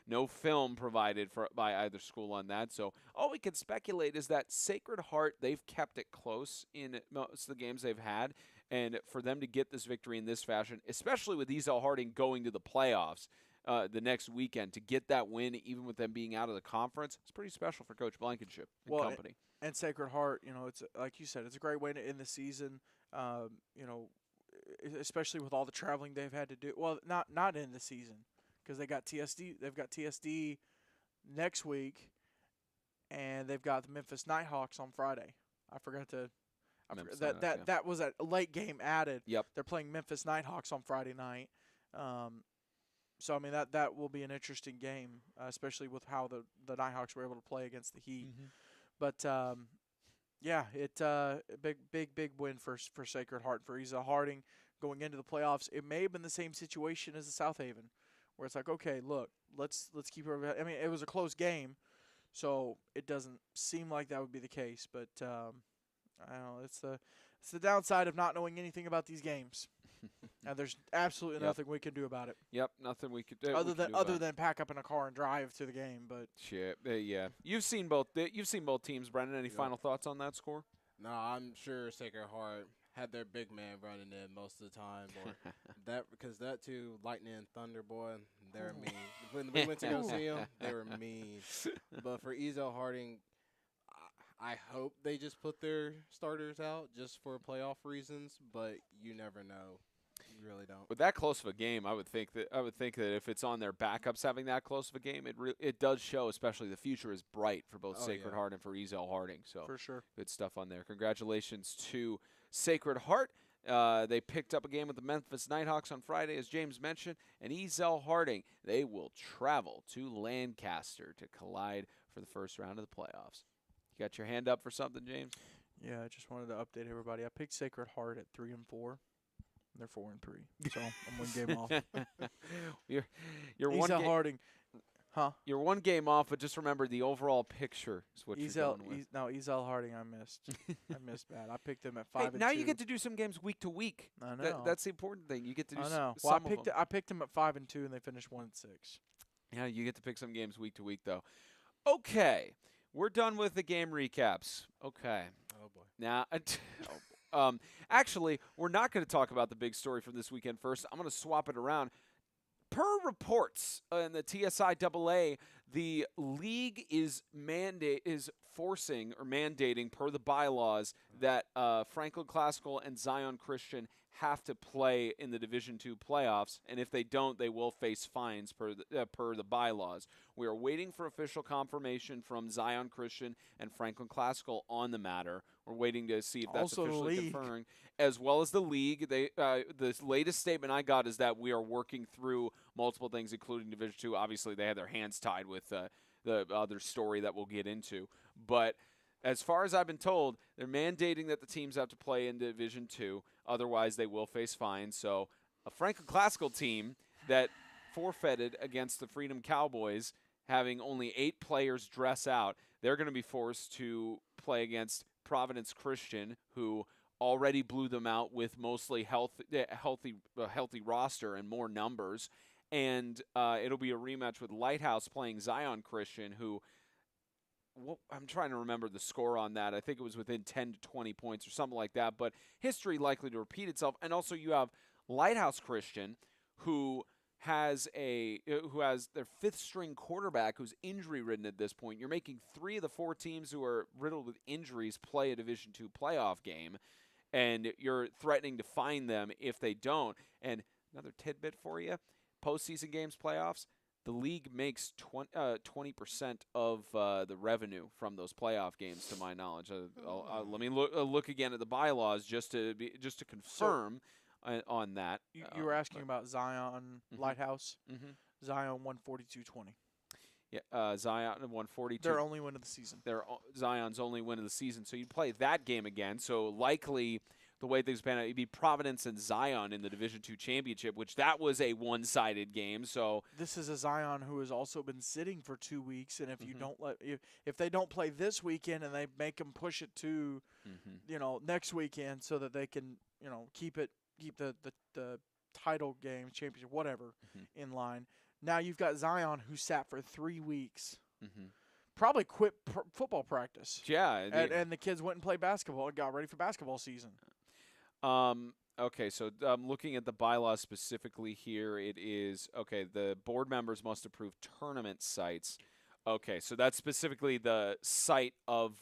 No film provided by either school on that. So all we can speculate is that Sacred Heart, they've kept it close in most of the games they've had. And for them to get this victory in this fashion, especially with Ezel Harding going to the playoffs, the next weekend, to get that win, even with them being out of the conference, it's pretty special for Coach Blankenship and company. And Sacred Heart, it's like you said, it's a great way to end the season. Especially with all the traveling they've had to do. Well, not in the season, because they got TSD. They've got TSD next week, and they've got the Memphis Nighthawks on Friday. I forgot to. That was a late game added. Yep. They're playing Memphis Nighthawks on Friday night. So, I mean, that will be an interesting game, especially with how the Nighthawks were able to play against the Heat. Mm-hmm. But, big win for Sacred Heart, for Ezel Harding going into the playoffs. It may have been the same situation as the South Haven, where it's like, okay, look, let's keep it. I mean, it was a close game, so it doesn't seem like that would be the case. But I don't know. It's the downside of not knowing anything about these games. And there's absolutely nothing we can do about it. Yep, nothing we could do. Other than pack up in a car and drive to the game. But shit, yeah. You've seen both teams, Brendan. Any final thoughts on that score? No, I'm sure Sacred Heart had their big man running in most of the time, or because that too, Lightning and Thunder, boy, they're mean. When we went to go see them, they were mean. But for Ezel Harding, I hope they just put their starters out just for playoff reasons, but you never know. You really don't. With that close of a game, I would think that if it's on their backups having that close of a game, it does show. Especially the future is bright for both Sacred Heart and for Ezel Harding. So for sure, good stuff on there. Congratulations to Sacred Heart. They picked up a game with the Memphis Nighthawks on Friday, as James mentioned, and Ezel Harding. They will travel to Lancaster to collide for the first round of the playoffs. You got your hand up for something, James? Yeah, I just wanted to update everybody. I picked Sacred Heart at 3-4. They're 4-3, so I'm one game off. You're one Ezel Harding, huh? You're one game off, but just remember the overall picture is what you're going with. Ezel Harding, I missed. I missed bad. I picked them at 5-2. Now you get to do some games week to week. I know. That's the important thing. You get to do. I know. Well, I picked them at 5-2, and they finished 1-6. Yeah, you get to pick some games week to week, though. Okay. We're done with the game recaps. Okay. Oh, boy. Now, actually, we're not going to talk about the big story from this weekend first. I'm going to swap it around. Per reports in the TSIAA, the league is forcing or mandating, per the bylaws, that Franklin Classical and Zion Christian have to play in the Division II playoffs, and if they don't, they will face fines per the bylaws. We are waiting for official confirmation from Zion Christian and Franklin Classical on the matter. We're waiting to see if that's also officially confirmed, as well as the league. The latest statement I got is that we are working through multiple things, including Division II. Obviously, they had their hands tied with the other story that we'll get into, but as far as I've been told, they're mandating that the teams have to play in Division II. Otherwise, they will face fines. So a Franklin Classical team that forfeited against the Freedom Cowboys, having only 8 players dress out, they're going to be forced to play against Providence Christian, who already blew them out with mostly healthy roster and more numbers. And it'll be a rematch with Lighthouse playing Zion Christian, who – I'm trying to remember the score on that. I think it was within 10 to 20 points or something like that. But history likely to repeat itself. And also you have Lighthouse Christian, who has their 5th-string quarterback who's injury-ridden at this point. You're making 3 of the 4 teams who are riddled with injuries play a Division II playoff game, and you're threatening to fine them if they don't. And another tidbit for you, postseason games playoffs, the league makes 20% of the revenue from those playoff games, to my knowledge. Let me look again at the bylaws just to confirm on that. You were asking about Zion Lighthouse. Mm-hmm. Zion won 42-20. Yeah, Zion won 42. Their only win of the season. Zion's only win of the season. So you'd play that game again. So likely the way things pan out, it'd be Providence and Zion in the Division II championship, which that was a one-sided game. So this is a Zion who has also been sitting for 2 weeks, and if you don't if they don't play this weekend and they make them push it to next weekend so that they can keep the title game, championship, whatever in line. Now you've got Zion who sat for 3 weeks. Probably quit football practice. Yeah. And the kids went and played basketball and got ready for basketball season. Okay, so I'm looking at the bylaws specifically here. It is, the board members must approve tournament sites. Okay, so that's specifically the site of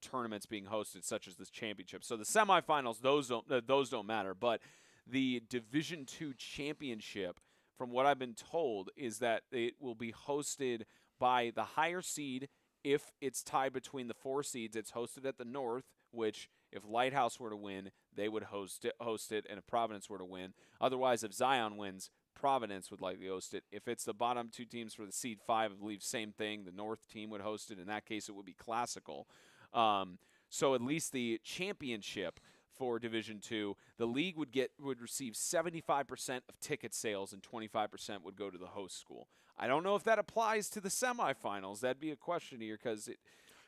tournaments being hosted, such as this championship. So the semifinals, those don't matter. But the Division II championship, from what I've been told, is that it will be hosted by the higher seed. If it's tied between the 4 seeds, it's hosted at the North, which if Lighthouse were to win, they would host it, and if Providence were to win. Otherwise, if Zion wins, Providence would likely host it. If it's the bottom 2 teams for the seed 5, I believe same thing. The North team would host it. In that case, it would be Classical. So at least the championship for Division II, the league would receive 75% of ticket sales and 25% would go to the host school. I don't know if that applies to the semifinals. That'd be a question here because it.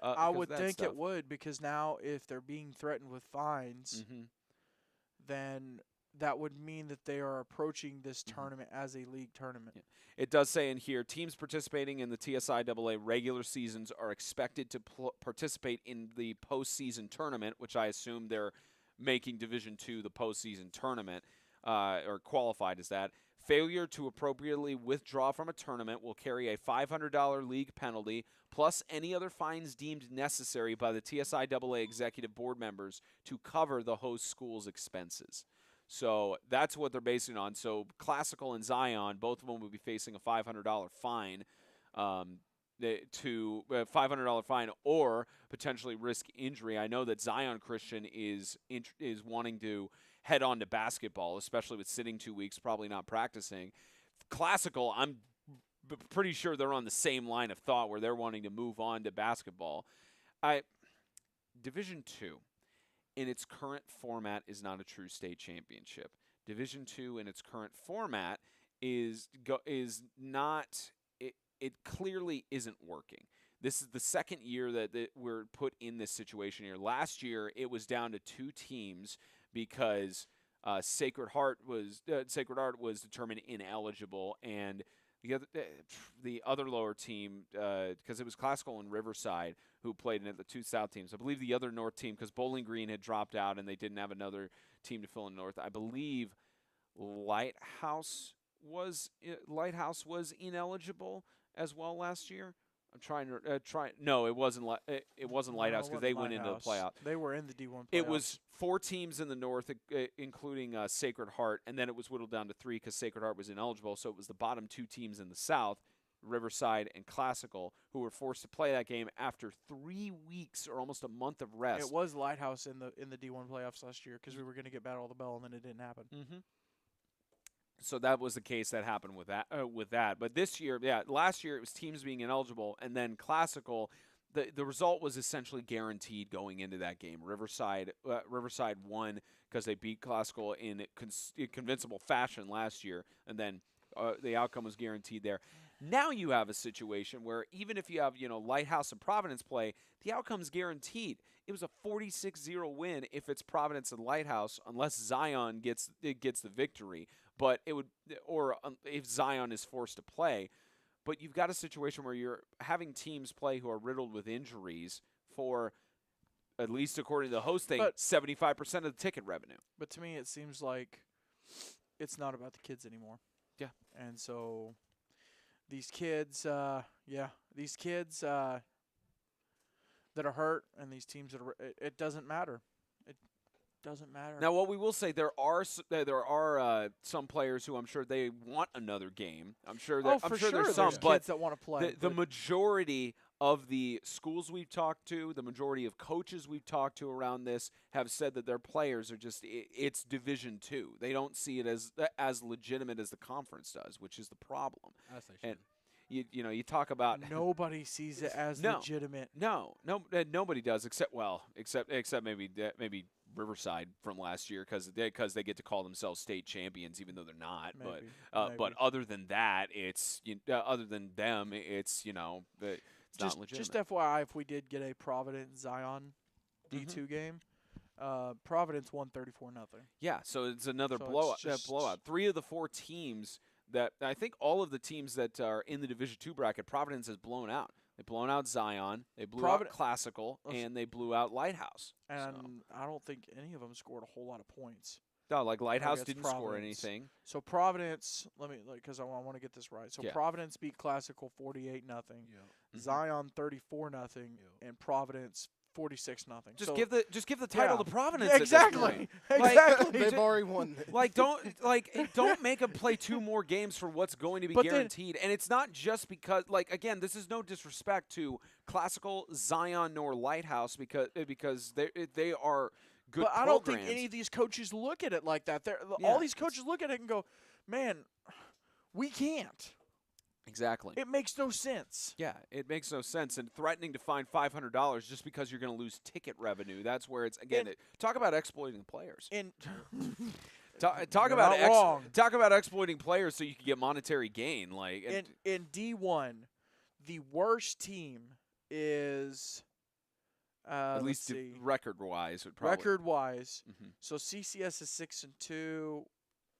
I would think it would, because now if they're being threatened with fines, then that would mean that they are approaching this tournament as a league tournament. Yeah. It does say in here, teams participating in the TSIAA regular seasons are expected to participate in the postseason tournament, which I assume they're making Division II the postseason tournament, or qualified as that. Failure to appropriately withdraw from a tournament will carry a $500 league penalty, plus any other fines deemed necessary by the TSIAA executive board members to cover the host school's expenses. So that's what they're basing it on. So Classical and Zion, both of them will be facing a $500 fine, $500 fine, or potentially risk injury. I know that Zion Christian is wanting to head on to basketball, especially with sitting 2 weeks, probably not practicing. Classical, I'm pretty sure they're on the same line of thought where they're wanting to move on to basketball. Division II, in its current format, is not a true state championship. Division II, in its current format, is not. It clearly isn't working. This is the second year that we're put in this situation here. Last year, it was down to 2 teams because Sacred Heart was determined ineligible, and the other lower team, because it was Classical and Riverside who played in it, the 2 South teams. I believe the other North team, because Bowling Green had dropped out and they didn't have another team to fill in North. I believe Lighthouse was ineligible as well last year. I'm trying to No, it wasn't. It wasn't Lighthouse because they went into the playoff. They were in the D1 playoffs. It was 4 teams in the North, including Sacred Heart, and then it was whittled down to 3 because Sacred Heart was ineligible. So it was the bottom 2 teams in the South, Riverside and Classical, who were forced to play that game after 3 weeks or almost a month of rest. It was Lighthouse in the D1 playoffs last year because we were going to get Battle of the Bell, and then it didn't happen. So that was the case that happened with that. But this year, last year it was teams being ineligible, and then Classical, the result was essentially guaranteed going into that game. Riverside won because they beat Classical in convincible fashion last year, and then the outcome was guaranteed there. Now you have a situation where even if you have Lighthouse and Providence play, the outcome's guaranteed. It was a 46-0 win if it's Providence and Lighthouse, unless Zion gets the victory. But if Zion is forced to play. But you've got a situation where you're having teams play who are riddled with injuries for, at least according to the host thing, 75% of the ticket revenue. But to me, it seems like it's not about the kids anymore. Yeah. And so these kids, that are hurt, and these teams that are, it doesn't matter. It doesn't matter. Now, what we will say, there are some players who I'm sure they want another game. I'm sure there's some, but kids that want to play. The majority of the schools we've talked to, the majority of coaches we've talked to around this have said that their players are just, it's Division II. They don't see it as legitimate as the conference does, which is the problem. And you talk about nobody sees it as legitimate. No, nobody does except maybe Riverside from last year because they get to call themselves state champions even though they're not. Maybe. But other than that, it's other than them, it's it's not legitimate. Just FYI, if we did get a Providence Zion D2 game, Providence won 34-0. Yeah, so it's another So blowout. it's just- blowout. 3 of the 4 teams that I think all of the teams that are in the Division II bracket, Providence has blown out. They've blown out Zion, they blew out Classical, and they blew out Lighthouse. And I don't think any of them scored a whole lot of points. No, like Lighthouse against didn't score Providence. anything. So Providence, because I want to get this right. So Yeah. Providence beat Classical 48-0. Mhm. Zion 34-0, and Providence 46-0. Just So- give the title Yeah. to Providence. Yeah, at this exactly. point. Exactly. They've already won. Don't make them play 2 more games for what's going to be But then- guaranteed. And it's not just because again, this is no disrespect to Classical, Zion, nor Lighthouse because they are good. But I don't think programs. any of these coaches look at it like that. Yeah. All these coaches look at it and go, "Man, we can't." Exactly. It makes no sense. Yeah, it makes no sense. And threatening to fine $500 just because you're going to lose ticket revenue, that's where it's, again, talk about exploiting the players. And Talk You're about not wrong. talk about exploiting players so you can get monetary gain. in D1, the worst team is at least record-wise, would probably. record-wise. Mhm. So CCS is 6-2.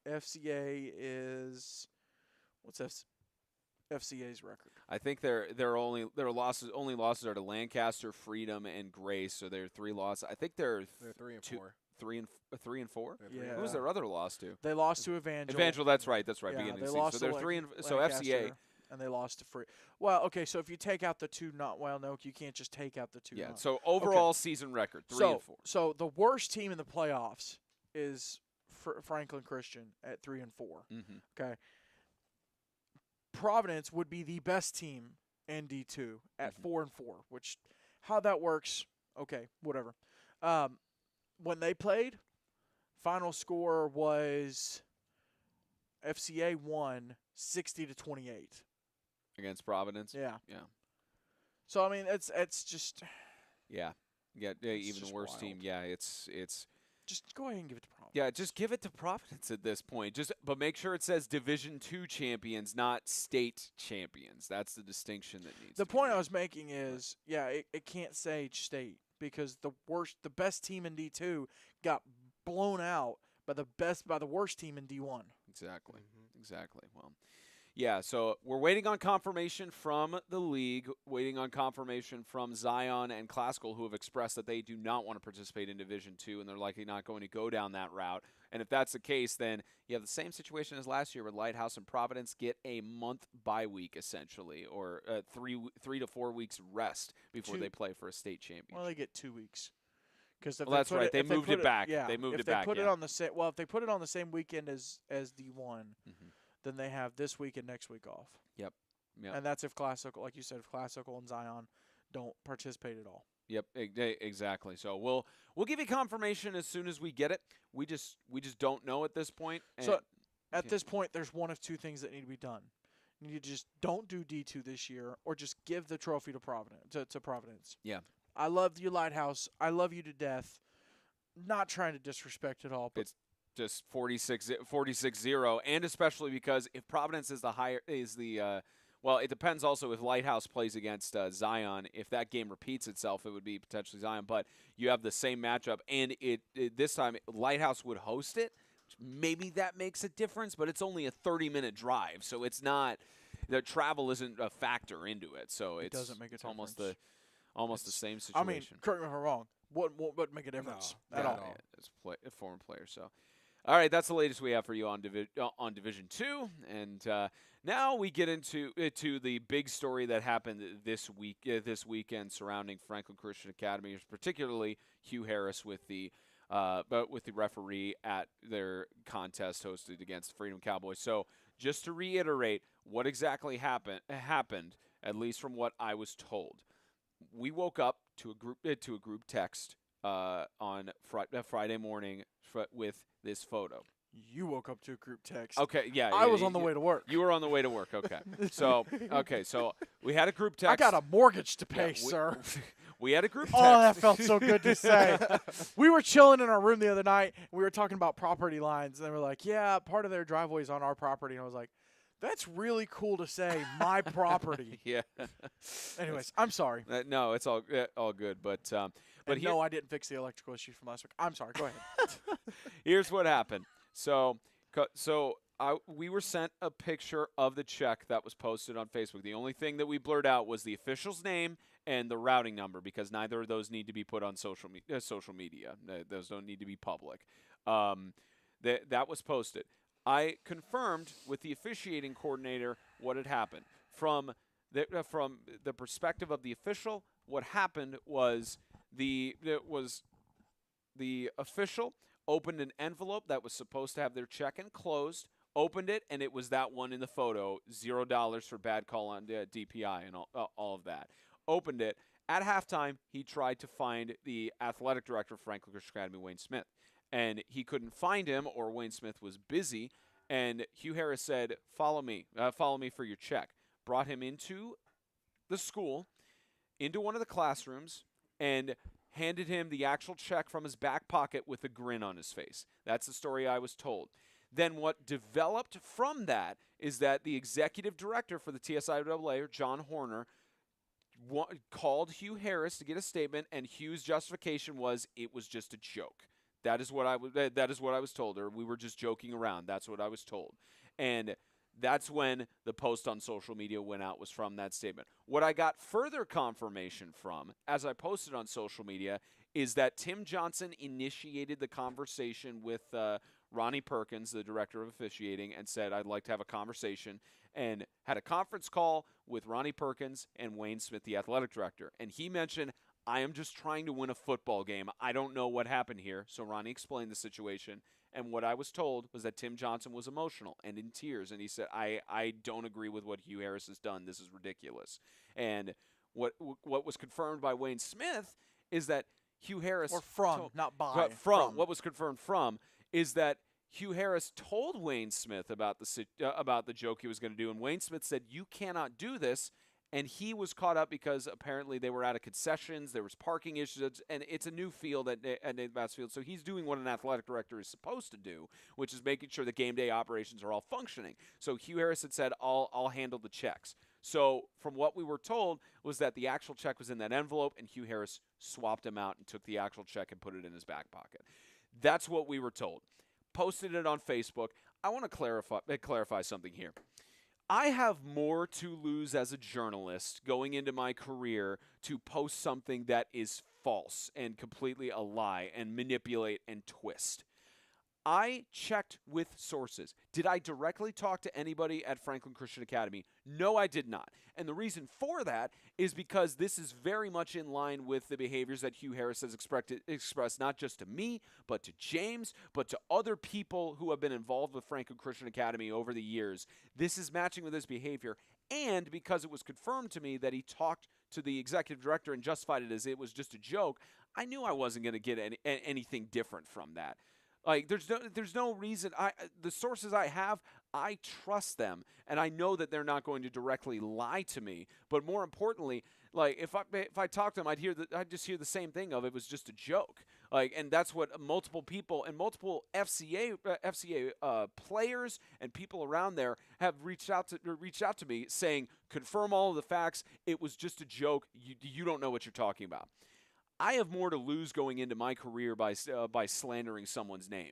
FCA is what's FCA's record? I think their losses are to Lancaster, Freedom, and Grace. So they're 3 losses. I think they're 3 and 2 4. 3 and 4. They're 3 and Yeah. Who was their other loss to? They lost to Evangel. Evangel. That's right. Yeah, beginning of they the season. lost So they're to 3 and so Lancaster, FCA. and they lost to Free. Well, okay, so if you take out the 2 no, you can't just take out the 2. Yeah. not. So overall season record 3 and 4. So the worst team in the playoffs is Franklin Christian at 3 and 4. Mm-hmm. Okay. Providence would be the best team in D2 at 4 and 4, which how that works, okay, whatever. When they played, final score was FCA won 60-28 Against Providence. Yeah. Yeah. So I mean, it's just Yeah. Yeah. Even just worse team. wild. Yeah. It's. just go ahead and give it to Providence. Yeah, just give it to Providence at this point. But make sure it says Division II champions, not state champions. That's the distinction that needs. The to point be I made. was making is, it can't say state because the best team in D2 got blown out by the worst team in D1. Exactly. Exactly. Well, yeah. So we're waiting on confirmation from the league, waiting on confirmation from Zion and Classical, who have expressed that they do not want to participate in Division II, and they're likely not going to go down that route. And if that's the case, then you have the same situation as last year, where Lighthouse and Providence get a month bye week essentially, or 3 to 4 weeks rest before they play for a state championship. Well, they get 2 weeks. Because that's right. They moved it back. Yeah, They moved if it back. They put yeah. it on the if they put it on the same weekend as D1, then they have this week and next week off. Yep. And that's if Classical, like you said, if Classical and Zion don't participate at all. Yep, exactly. So we'll give you confirmation as soon as we get it. We just don't know at this point. So at this point, there's one of 2 things that need to be done. You need to just don't do D2 this year, or just give the trophy to Providence. Yeah. I love you, Lighthouse. I love you to death. Not trying to disrespect at all, but it's just 46-0, and especially because if Providence is well, it depends also if Lighthouse plays against Zion. If that game repeats itself, it would be potentially Zion. But you have the same matchup, and this time Lighthouse would host it. Maybe that makes a difference, but it's only a 30-minute drive, so it's not. The travel isn't a factor into it, so it doesn't make a difference. almost the same situation. I mean, correct me if I'm wrong. Wouldn't make a difference at all. Yeah, as a former player. So, all right, that's the latest we have for you on Division II, and now we get into the big story that happened this weekend surrounding Franklin Christian Academy, particularly Hugh Harris with the referee at their contest hosted against the Freedom Cowboys. So, just to reiterate, what exactly happened, at least from what I was told. We woke up to a group text on Friday morning with this photo. You woke up to a group text. Okay, yeah. I was on the way to work. You were on the way to work. Okay. So we had a group text. I got a mortgage to pay, Yeah, sir. We had a group text. Oh, that felt so good to say. We were chilling in our room the other night. And we were talking about property lines. And they were like, yeah, part of their driveway is on our property. And I was like, that's really cool to say, my property. Yeah. Anyways, I'm sorry. No, it's all good. But no, I didn't fix the electrical issue from last week. I'm sorry. Go ahead. Here's what happened. So we were sent a picture of the check that was posted on Facebook. The only thing that we blurred out was the official's name and the routing number, because neither of those need to be put on social media. Those don't need to be public. That was posted. I confirmed with the officiating coordinator what had happened. From the perspective of the official, what happened was the official opened an envelope that was supposed to have their check enclosed, opened it, and it was that one in the photo, $0 for bad call on DPI and all of that. Opened it. At halftime, he tried to find the athletic director of Franklin Christian Academy, Wayne Smith. And he couldn't find him, or Wayne Smith was busy. And Hugh Harris said, follow me for your check. Brought him into the school, into one of the classrooms, and handed him the actual check from his back pocket with a grin on his face. That's the story I was told. Then what developed from that is that the executive director for the TSIAA, John Horner, called Hugh Harris to get a statement, and Hugh's justification was it was just a joke. That is what I was told, or we were just joking around. That's what I was told. And that's when the post on social media went out, was from that statement. What I got further confirmation from, as I posted on social media, is that Tim Johnson initiated the conversation with Ronnie Perkins, the director of officiating, and said, I'd like to have a conversation, and had a conference call with Ronnie Perkins and Wayne Smith, the athletic director. And he mentioned, I am just trying to win a football game. I don't know what happened here. So Ronnie explained the situation. And what I was told was that Tim Johnson was emotional and in tears. And he said, I don't agree with what Hugh Harris has done. This is ridiculous. And what was confirmed by Wayne Smith is that Hugh Harris... Or from, not by. From. What was confirmed from is that Hugh Harris told Wayne Smith about the joke he was going to do. And Wayne Smith said, you cannot do this. And he was caught up because apparently they were out of concessions, there was parking issues, and it's a new field at Bass Field. So he's doing what an athletic director is supposed to do, which is making sure the game day operations are all functioning. So Hugh Harris had said, I'll handle the checks. So from what we were told was that the actual check was in that envelope, and Hugh Harris swapped him out and took the actual check and put it in his back pocket. That's what we were told. Posted it on Facebook. I want to clarify something here. I have more to lose as a journalist going into my career to post something that is false and completely a lie and manipulate and twist. I checked with sources. Did I directly talk to anybody at Franklin Christian Academy? No, I did not. And the reason for that is because this is very much in line with the behaviors that Hugh Harris has expressed not just to me, but to James, but to other people who have been involved with Franklin Christian Academy over the years. This is matching with his behavior. And because it was confirmed to me that he talked to the executive director and justified it as it was just a joke, I knew I wasn't going to get anything different from that. Like, there's no reason. The sources I have, I trust them, and I know that they're not going to directly lie to me. But more importantly, like, if I talk to them, I'd just hear the same thing of it was just a joke. Like, and that's what multiple people and multiple FCA players and people around there have reached out to me saying, confirm all of the facts. It was just a joke. You don't know what you're talking about. I have more to lose going into my career by slandering someone's name.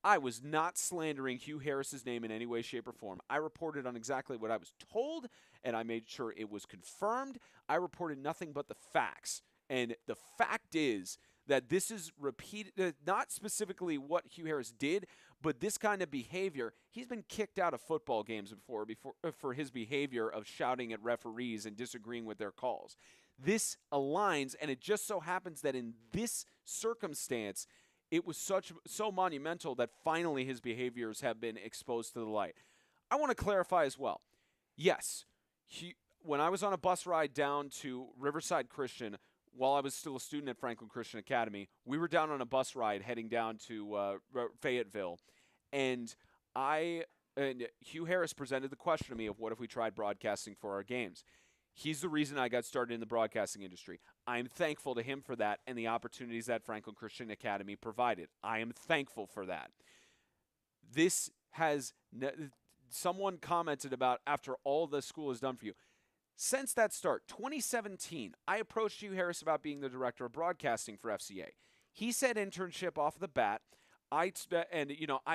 I was not slandering Hugh Harris's name in any way, shape, or form. I reported on exactly what I was told, and I made sure it was confirmed. I reported nothing but the facts. And the fact is that this is repeated, not specifically what Hugh Harris did, but this kind of behavior. He's been kicked out of football games before for his behavior of shouting at referees and disagreeing with their calls. This aligns, and it just so happens that in this circumstance, it was so monumental that finally his behaviors have been exposed to the light. I want to clarify as well. Yes, when I was on a bus ride down to Riverside Christian, while I was still a student at Franklin Christian Academy, we were down on a bus ride heading down to Fayetteville, and Hugh Harris presented the question to me of what if we tried broadcasting for our games. He's the reason I got started in the broadcasting industry. I'm thankful to him for that and the opportunities that Franklin Christian Academy provided. I am thankful for that. This has someone commented about after all the school has done for you. Since that start, 2017, I approached Hugh Harris about being the director of broadcasting for FCA. He said internship off the bat. I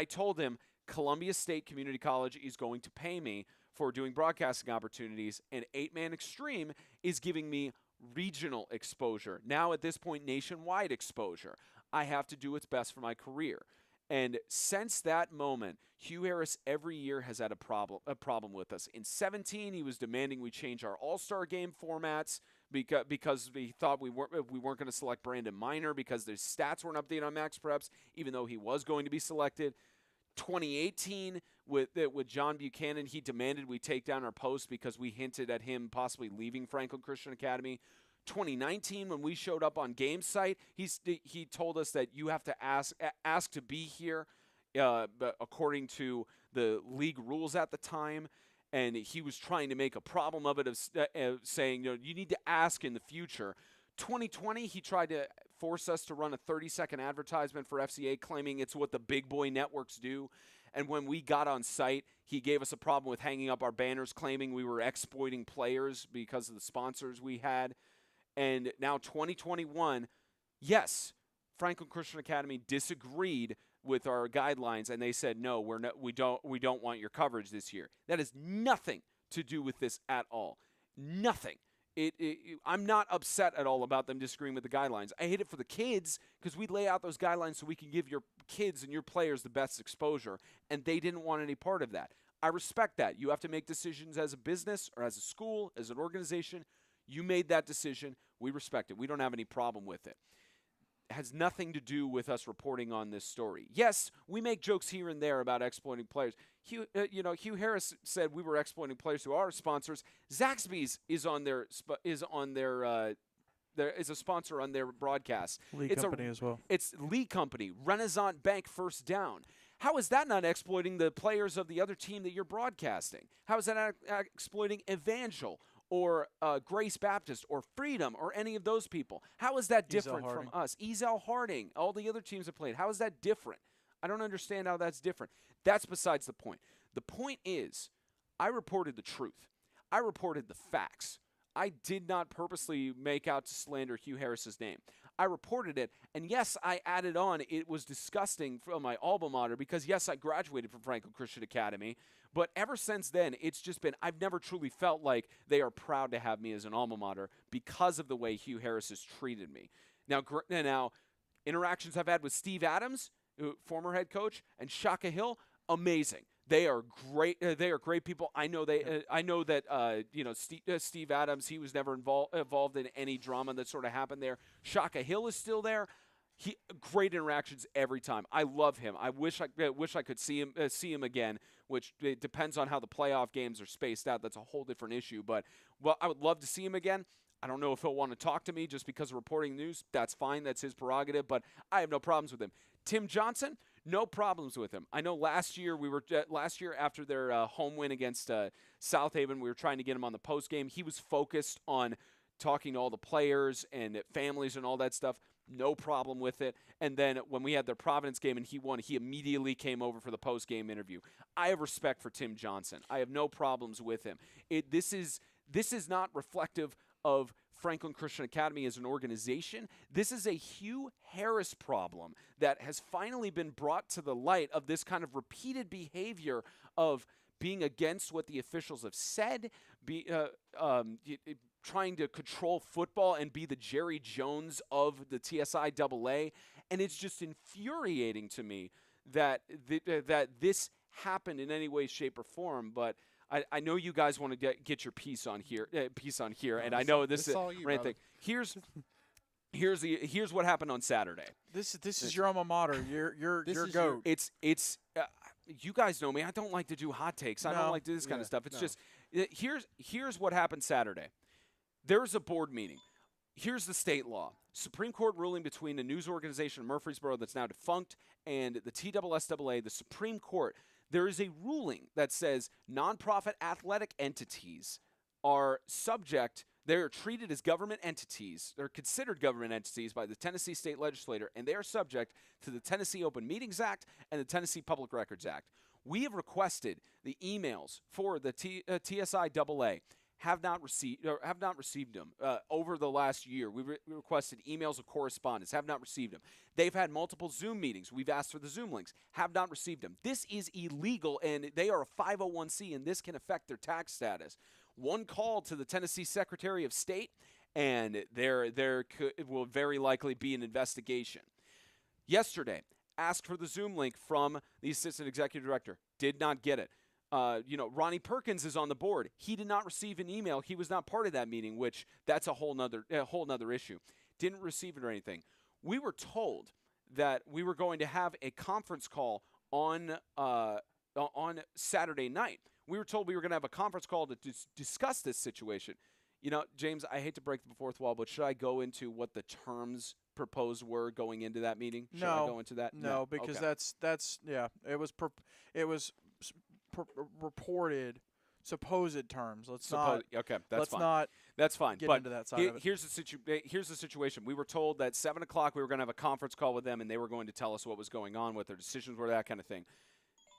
told him Columbia State Community College is going to pay me for doing broadcasting opportunities, and 8-Man Extreme is giving me regional exposure. Now at this point, nationwide exposure. I have to do what's best for my career. And since that moment, Hugh Harris every year has had a problem with us. In 2017, he was demanding we change our All-Star Game formats because he thought we weren't going to select Brandon Minor because their stats weren't updated on Max Preps, even though he was going to be selected. 2018, with John Buchanan, he demanded we take down our post because we hinted at him possibly leaving Franklin Christian Academy. 2019, when we showed up on Game Site, he told us that you have to ask to be here, according to the league rules at the time, and he was trying to make a problem of it, of saying, you need to ask in the future. 2020, he tried to force us to run a 30-second advertisement for FCA, claiming it's what the big boy networks do. And when we got on site, he gave us a problem with hanging up our banners, claiming we were exploiting players because of the sponsors we had. And now 2021, yes, Franklin Christian Academy disagreed with our guidelines, and they said, no, we don't want your coverage this year. That has nothing to do with this at all. Nothing. I'm not upset at all about them disagreeing with the guidelines. I hate it for the kids because we lay out those guidelines so we can give your kids and your players the best exposure, and they didn't want any part of that. I respect that. You have to make decisions as a business or as a school, as an organization. You made that decision. We respect it. We don't have any problem with it. It has nothing to do with us reporting on this story. Yes, we make jokes here and there about exploiting players. Hugh Harris said we were exploiting players who are our sponsors. Zaxby's is a sponsor on their broadcast. League company as well. It's league company. Renaissance Bank First Down. How is that not exploiting the players of the other team that you're broadcasting? How is that not exploiting Evangel or Grace Baptist or Freedom or any of those people? How is that different from us? Ezel Harding, all the other teams have played. How is that different? I don't understand how that's different. That's besides the point. The point is, I reported the truth. I reported the facts. I did not purposely make out to slander Hugh Harris's name. I reported it, and yes, I added on, it was disgusting from my alma mater because, yes, I graduated from Franklin Christian Academy, but ever since then, it's just been, I've never truly felt like they are proud to have me as an alma mater because of the way Hugh Harris has treated me. Now, interactions I've had with Steve Adams, former head coach, and Shaka Hill, amazing. They are great. They are great people. I know that Steve Adams. He was never involved in any drama that sort of happened there. Shaka Hill is still there. Great interactions every time. I love him. I wish I could see him again. Which it depends on how the playoff games are spaced out. That's a whole different issue. But I would love to see him again. I don't know if he'll want to talk to me just because of reporting news. That's fine. That's his prerogative. But I have no problems with him. Tim Johnson. No problems with him. I know last year after their home win against South Haven, we were trying to get him on the post game. He was focused on talking to all the players and families and all that stuff. No problem with it. And then when we had their Providence game and he won, he immediately came over for the post game interview. I have respect for Tim Johnson. I have no problems with him. This is not reflective of Franklin Christian Academy as an organization. This is a Hugh Harris problem that has finally been brought to the light of this kind of repeated behavior of being against what the officials have said, trying to control football and be the Jerry Jones of the TSIAA. And it's just infuriating to me that this happened in any way, shape, or form. But I know you guys want to get your piece on here, and I know this is rant thing. Here's what happened on Saturday. This is your alma mater. Your goat. It's you guys know me. I don't like to do hot takes. I don't like to do this kind of stuff. It's just here's what happened Saturday. There's a board meeting. Here's the state law. Supreme Court ruling between a news organization in Murfreesboro that's now defunct and the TSSAA, the Supreme Court. There is a ruling that says nonprofit athletic entities are subject. They're treated as government entities. They're considered government entities by the Tennessee State Legislature, and they are subject to the Tennessee Open Meetings Act and the Tennessee Public Records Act. We have requested the emails for the TSIAA. Have not received them over the last year. We requested emails of correspondence. Have not received them. They've had multiple Zoom meetings. We've asked for the Zoom links. Have not received them. This is illegal, and they are a 501c, and this can affect their tax status. One call to the Tennessee Secretary of State, and there will very likely be an investigation. Yesterday, asked for the Zoom link from the Assistant Executive Director. Did not get it. Ronnie Perkins is on the board. He did not receive an email. He was not part of that meeting, which that's a whole nother issue. Didn't receive it or anything. We were told that we were going to have a conference call on Saturday night. We were told we were going to have a conference call to discuss this situation. James, I hate to break the fourth wall, but should I go into what the terms proposed were going into that meeting? Should I go into that? No, because okay. that's it was reported supposed terms. Let's not fine. Get but into that side of it. Here's the situation. We were told that 7 o'clock we were going to have a conference call with them, and they were going to tell us what was going on, what their decisions were, that kind of thing.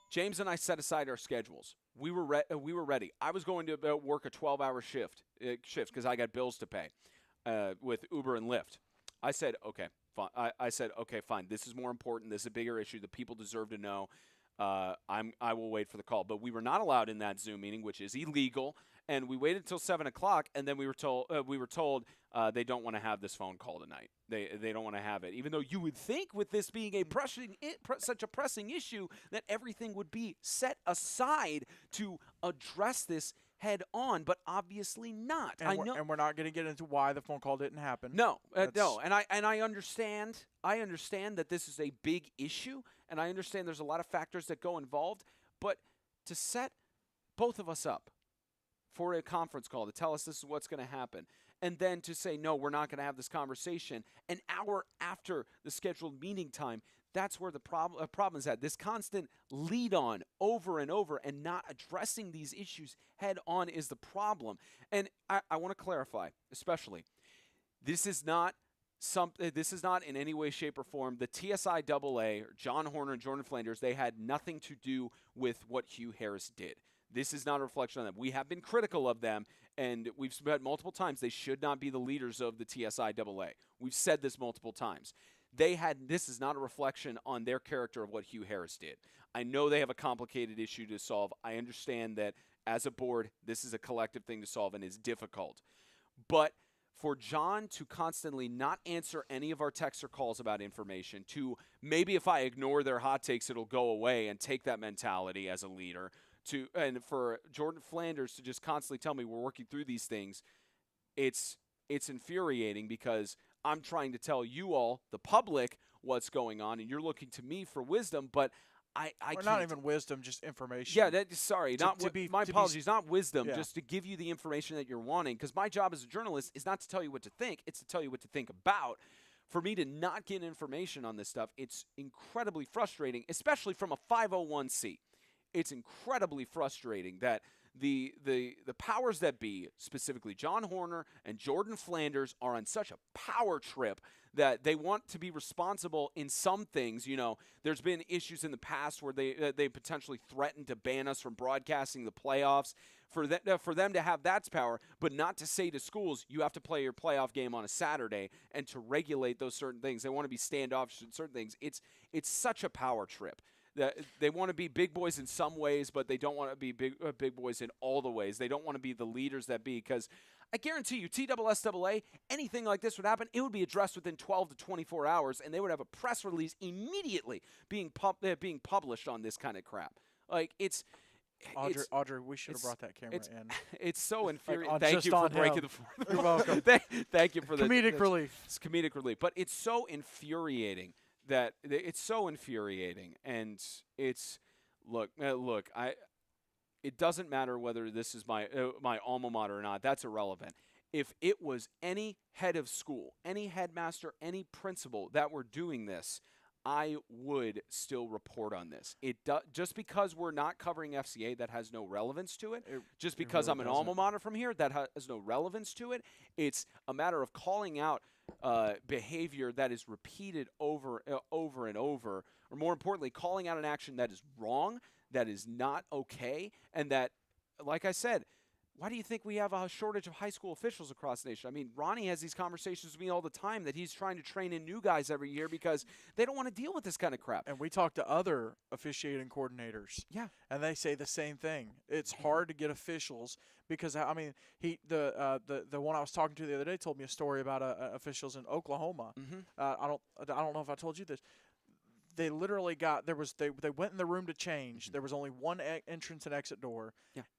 James and I set aside our schedules. We were ready. I was going to work a 12-hour shift because I got bills to pay with Uber and Lyft. I said, okay, fine. I said, okay, fine. This is more important. This is a bigger issue. The people deserve to know. I will wait for the call. But we were not allowed in that Zoom meeting, which is illegal. And we waited until 7 o'clock, and then we were told they don't want to have this phone call tonight. They don't want to have it, even though you would think with this being such a pressing issue that everything would be set aside to address this head on, but obviously not. And we're not going to get into why the phone call didn't happen. No. And I understand. I understand that this is a big issue, and I understand there's a lot of factors that go involved. But to set both of us up for a conference call to tell us this is what's going to happen, and then to say, no, we're not going to have this conversation an hour after the scheduled meeting time, that's where the problem is at. This constant lead on over and over and not addressing these issues head on is the problem. And I want to clarify, especially, this is not in any way, shape, or form. The TSIAA, or John Horner and Jordan Flanders, they had nothing to do with what Hugh Harris did. This is not a reflection on them. We have been critical of them, and we've said multiple times they should not be the leaders of the TSIAA. We've said this multiple times. This is not a reflection on their character of what Hugh Harris did. I know they have a complicated issue to solve. I understand that as a board, this is a collective thing to solve and is difficult. But for John to constantly not answer any of our texts or calls about information, to maybe if I ignore their hot takes, it'll go away, and take that mentality as a leader, and for Jordan Flanders to just constantly tell me we're working through these things, it's infuriating because I'm trying to tell you all, the public, what's going on, and you're looking to me for wisdom, but I can't. Not even wisdom, just information. Yeah, my apologies, not wisdom, just to give you the information that you're wanting, because my job as a journalist is not to tell you what to think, it's to tell you what to think about. For me to not get information on this stuff, it's incredibly frustrating, especially from a 501c. It's incredibly frustrating that the powers that be, specifically John Horner and Jordan Flanders, are on such a power trip that they want to be responsible in some things. There's been issues in the past where they potentially threatened to ban us from broadcasting the playoffs. For them to have that power, but not to say to schools, you have to play your playoff game on a Saturday, and to regulate those certain things. They want to be standoffish in certain things. It's such a power trip. They want to be big boys in some ways, but they don't want to be big boys in all the ways. They don't want to be the leaders that be, because I guarantee you, TSSAA, anything like this would happen, it would be addressed within 12 to 24 hours, and they would have a press release immediately being published on this kind of crap. Like, Audrey, we should have brought that camera in. It's so infuriating. Thank you for breaking the fourth. You're welcome. Thank you for the comedic relief. It's comedic relief, but it's so infuriating. And it doesn't matter whether this is my alma mater or not. That's irrelevant. If it was any head of school, any headmaster, any principal that were doing this, I would still report on this. Just because we're not covering FCA, that has no relevance to it. Just because really I'm an alma mater from here, that has no relevance to it. It's a matter of calling out behavior that is repeated over and over, or more importantly, calling out an action that is wrong, that is not okay, and that, like I said, why do you think we have a shortage of high school officials across the nation? I mean, Ronnie has these conversations with me all the time that he's trying to train in new guys every year because they don't want to deal with this kind of crap. And we talk to other officiating coordinators. Yeah. And they say the same thing. It's hard to get officials because, I mean, the one I was talking to the other day told me a story about officials in Oklahoma. I don't know if I told you this. They literally they went in the room to change. There was only one entrance and exit door,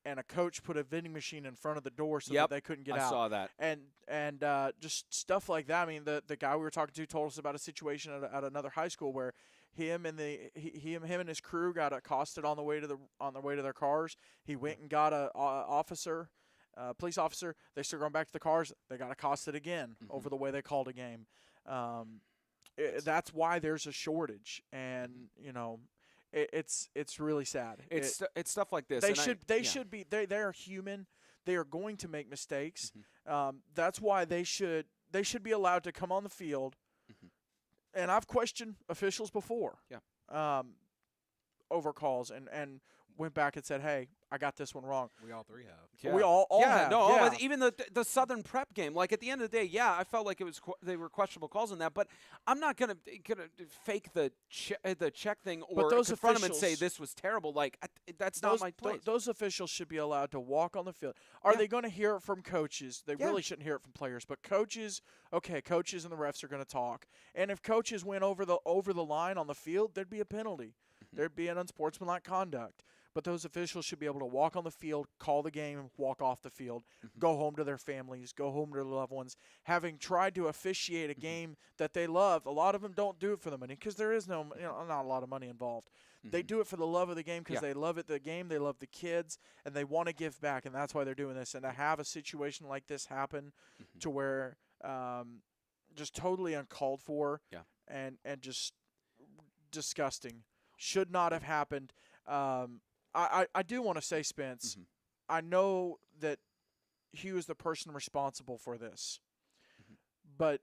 and a coach put a vending machine in front of the door so that they couldn't get out. I saw that. And just stuff like that. I mean, the guy we were talking to told us about a situation at another high school where him and his crew got accosted on the way to their cars. He went and got a police officer. They started going back to the cars. They got accosted again over the way they called a game. That's why there's a shortage, and it's really sad. It's stuff like this. They should be. They are human. They are going to make mistakes. That's why they should be allowed to come on the field. And I've questioned officials before. Over calls and went back and said, "Hey, I got this one wrong." We all three have. Yeah. We all have. No, even the Southern Prep game. Like at the end of the day, I felt like they were questionable calls on that. But I'm not gonna fake the check thing or confront them and say this was terrible. Like that's not my place. Those officials should be allowed to walk on the field. Are they going to hear it from coaches? They really shouldn't hear it from players. But coaches and the refs are going to talk. And if coaches went over the line on the field, there'd be a penalty. There'd be an unsportsmanlike conduct. But those officials should be able to walk on the field, call the game, and walk off the field, go home to their families, go home to their loved ones. Having tried to officiate a game that they love, a lot of them don't do it for the money because there is not a lot of money involved. They do it for the love of the game because they love the game, they love the kids, and they want to give back, and that's why they're doing this. And to have a situation like this happen to where just totally uncalled for and just disgusting should not have happened. I do want to say, Spence, I know that he was the person responsible for this. But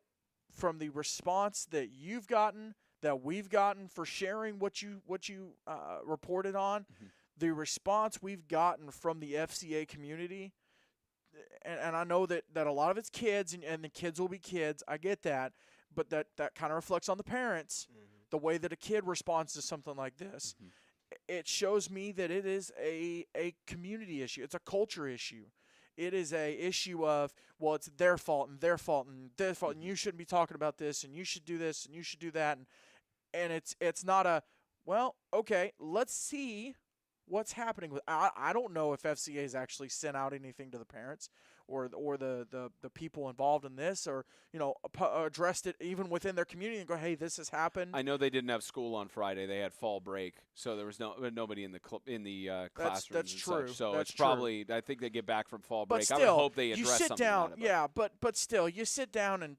from the response that you've gotten, that we've gotten for sharing what you reported on, the response we've gotten from the FCA community, and I know that a lot of it's kids, and the kids will be kids. I get that. But that kind of reflects on the parents, the way that a kid responds to something like this. It shows me that it is a community issue. It's a culture issue. It is a issue of, well, it's their fault and their fault and their fault, and you shouldn't be talking about this, and you should do this, and you should do that. And it's not a, well, okay, let's see what's happening with. I don't know if FCA has actually sent out anything to the parents or the people involved in this, or addressed it even within their community and go, hey, this has happened. I know they didn't have school on Friday; they had fall break, so there was nobody in the classrooms. That's true. Such. So that's it's probably I think they get back from fall break. But still, I would hope they address you sit something down. about it. But still, you sit down and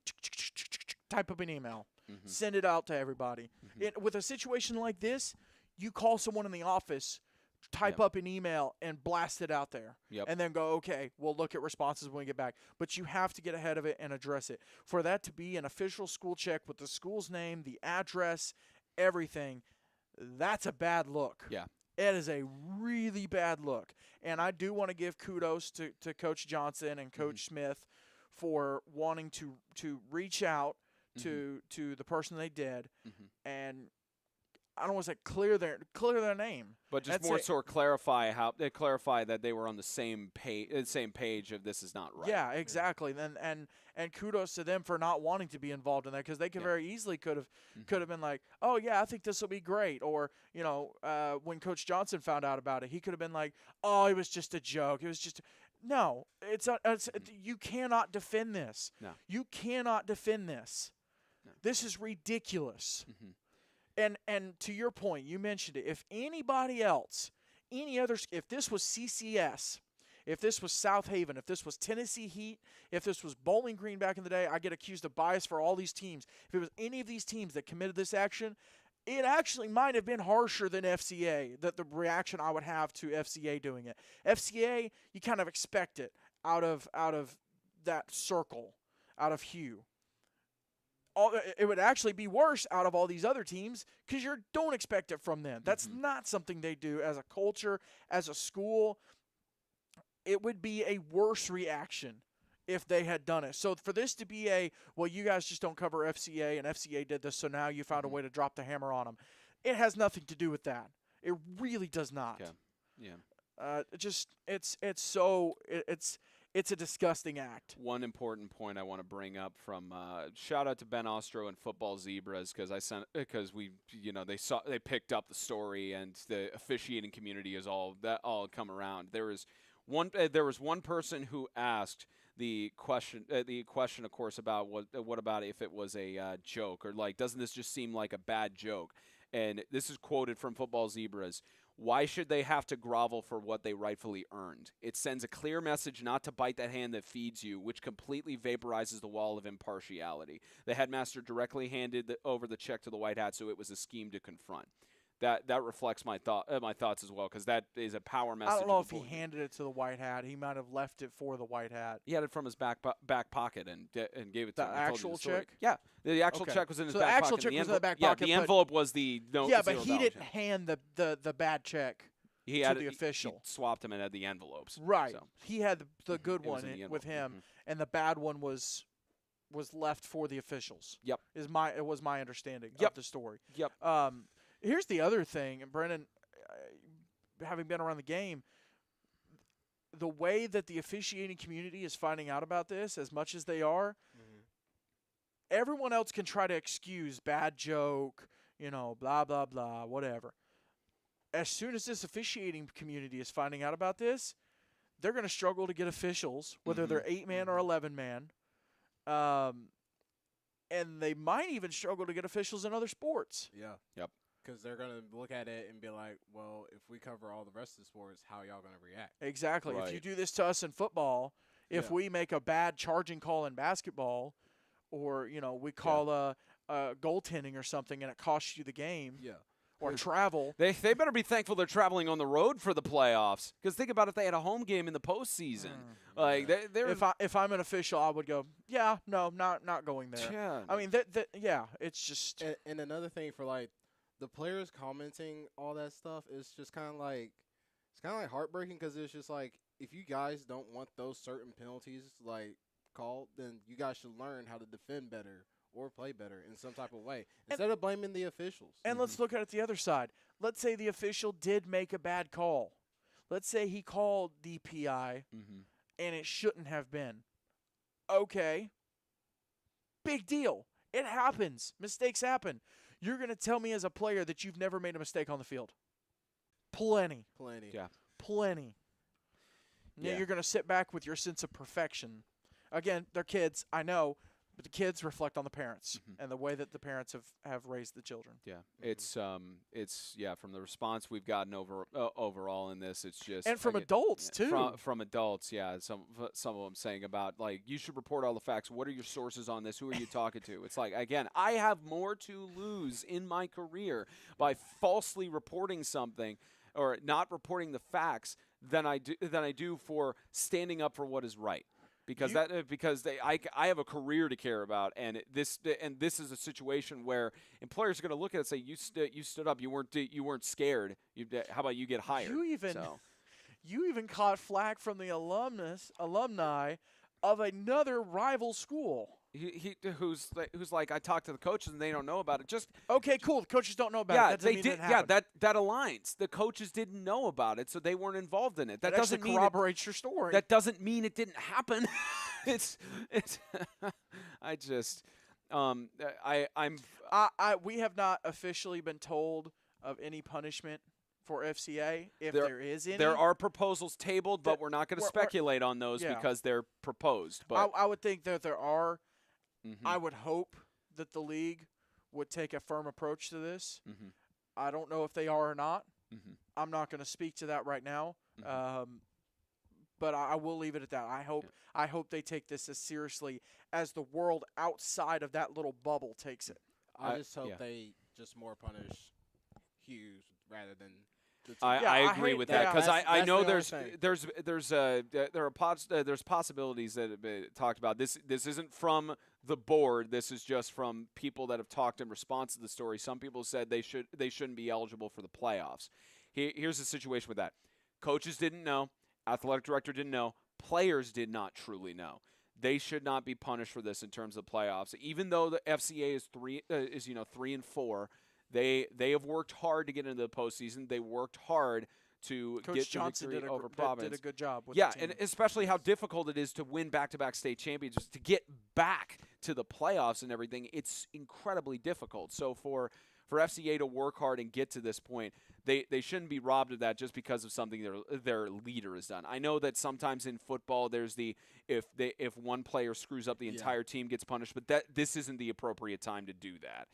type up an email, send it out to everybody. With a situation like this, you call someone in the office, type up an email and blast it out there, and then go, okay, we'll look at responses when we get back. But you have to get ahead of it and address it. For that to be an official school check with the school's name, the address, everything, that's a bad look. Yeah. It is a really bad look. And I do want to give kudos to Coach Johnson and Coach Smith for wanting to reach out to the person they did and I don't want to say clear their name, but just more so clarify that they were on the same page of this is not right. Yeah, exactly. And kudos to them for not wanting to be involved in that, because they could very easily could have been like, oh yeah, I think this will be great. Or when Coach Johnson found out about it, he could have been like, oh, it was just a joke. It was just. No, you cannot defend this. No. You cannot defend this. No. This is ridiculous. And to your point, you mentioned it. If anybody else, if this was CCS, if this was South Haven, if this was Tennessee Heat, if this was Bowling Green back in the day, I get accused of bias for all these teams. If it was any of these teams that committed this action, it actually might have been harsher than FCA, that the reaction I would have to FCA doing it. FCA, you kind of expect it out of that circle, out of Hugh. It would actually be worse out of all these other teams because you don't expect it from them. That's not something they do as a culture, as a school. It would be a worse reaction if they had done it. So for this to be well, you guys just don't cover FCA, and FCA did this, so now you found a way to drop the hammer on them. It has nothing to do with that. It really does not. Yeah. It's a disgusting act. One important point I want to bring up from shout out to Ben Ostro and Football Zebras because they picked up the story, and the officiating community is all come around. There was one person who asked the question of course about what about if it was a joke, or like, doesn't this just seem like a bad joke? And this is quoted from Football Zebras. Why should they have to grovel for what they rightfully earned? It sends a clear message not to bite that hand that feeds you, which completely vaporizes the wall of impartiality. The headmaster directly handed over the check to the White Hat, so it was a scheme to confront. That reflects my thoughts as well, because that is a power message. I don't know if he handed it to the White Hat. He might have left it for the White Hat. He had it from his back pocket and gave it to him. The actual check? Yeah, the actual check was in his back pocket. So the actual pocket. check was in the back pocket. Yeah, the envelope was the no. Yeah, but he didn't hand the bad check to the official. He swapped him and had the envelopes. Right. So. He had the good one with him, and the bad one was left for the officials. Yep. It was my understanding of the story. Yep. Here's the other thing, and Brennan, having been around the game, the way that the officiating community is finding out about this, as much as they are, everyone else can try to excuse bad joke, blah, blah, blah, whatever. As soon as this officiating community is finding out about this, they're going to struggle to get officials, whether they're 8-man or 11-man. And they might even struggle to get officials in other sports. Yeah. Yep. Because they're going to look at it and be like, well, if we cover all the rest of the sports, how are y'all going to react? Exactly. Right. If you do this to us in football, if we make a bad charging call in basketball, or, we call a goaltending or something and it costs you the game, or travel. They better be thankful they're traveling on the road for the playoffs. Because think about if they had a home game in the postseason. If I'm an official, I would go, not going there. Yeah. I mean, it's just. And another thing for the players commenting all that stuff is just kind of like heartbreaking, because it's just like, if you guys don't want those certain penalties called, then you guys should learn how to defend better or play better in some type of way instead of blaming the officials. And let's look at it the other side. Let's say the official did make a bad call. Let's say he called DPI and it shouldn't have been. Okay. Big deal. It happens. Mistakes happen. You're going to tell me as a player that you've never made a mistake on the field? Plenty. Yeah. Plenty. Yeah. You're going to sit back with your sense of perfection. Again, they're kids, I know, but the kids reflect on the parents and the way that the parents have raised the children. Yeah. It's from the response we've gotten overall in this, it's just, and from adults too. From adults, yeah. Some of them saying about you should report all the facts. What are your sources on this? Who are you talking to? It's like, again, I have more to lose in my career by falsely reporting something or not reporting the facts than I do for standing up for what is right. Because I have a career to care about, and this is a situation where employers are going to look at it and say, you stood up, you weren't scared. How about you get hired? You even caught flack from the alumni of another rival school. Who's like, I talked to the coaches and they don't know about it. Just okay, cool. The coaches don't know about it. That they did. That aligns. The coaches didn't know about it, so they weren't involved in it. That doesn't mean corroborates your story. That doesn't mean it didn't happen. We have not officially been told of any punishment for FCA, if there is any. There are proposals tabled, but we're not going to speculate on those because they're proposed. But I would think that there are. I would hope that the league would take a firm approach to this. I don't know if they are or not. I'm not going to speak to that right now. But I will leave it at that. I hope they take this as seriously as the world outside of that little bubble takes it. I just hope yeah. they just more punish Hughes rather than the team. I agree hate with that. that because I That's know the only thing. there's possibilities that have been talked about. This isn't from the board. This is just from people that have talked in response to the story. Some people said they shouldn't be eligible for the playoffs. Here's the situation with that. Coaches didn't know. Athletic director didn't know. Players did not truly know. They should not be punished for this in terms of playoffs. Even though the FCA is 3-4, they have worked hard to get into the postseason. They worked hard to Coach get Johnson victory did over Providence. did a good job with Yeah, the team. and especially how difficult it is to win back-to-back state championships, to get back to the playoffs and everything. It's incredibly difficult. So for FCA to work hard and get to this point, they shouldn't be robbed of that just because of something their leader has done. I know that sometimes in football there's if one player screws up, the entire team gets punished, but this isn't the appropriate time to do that.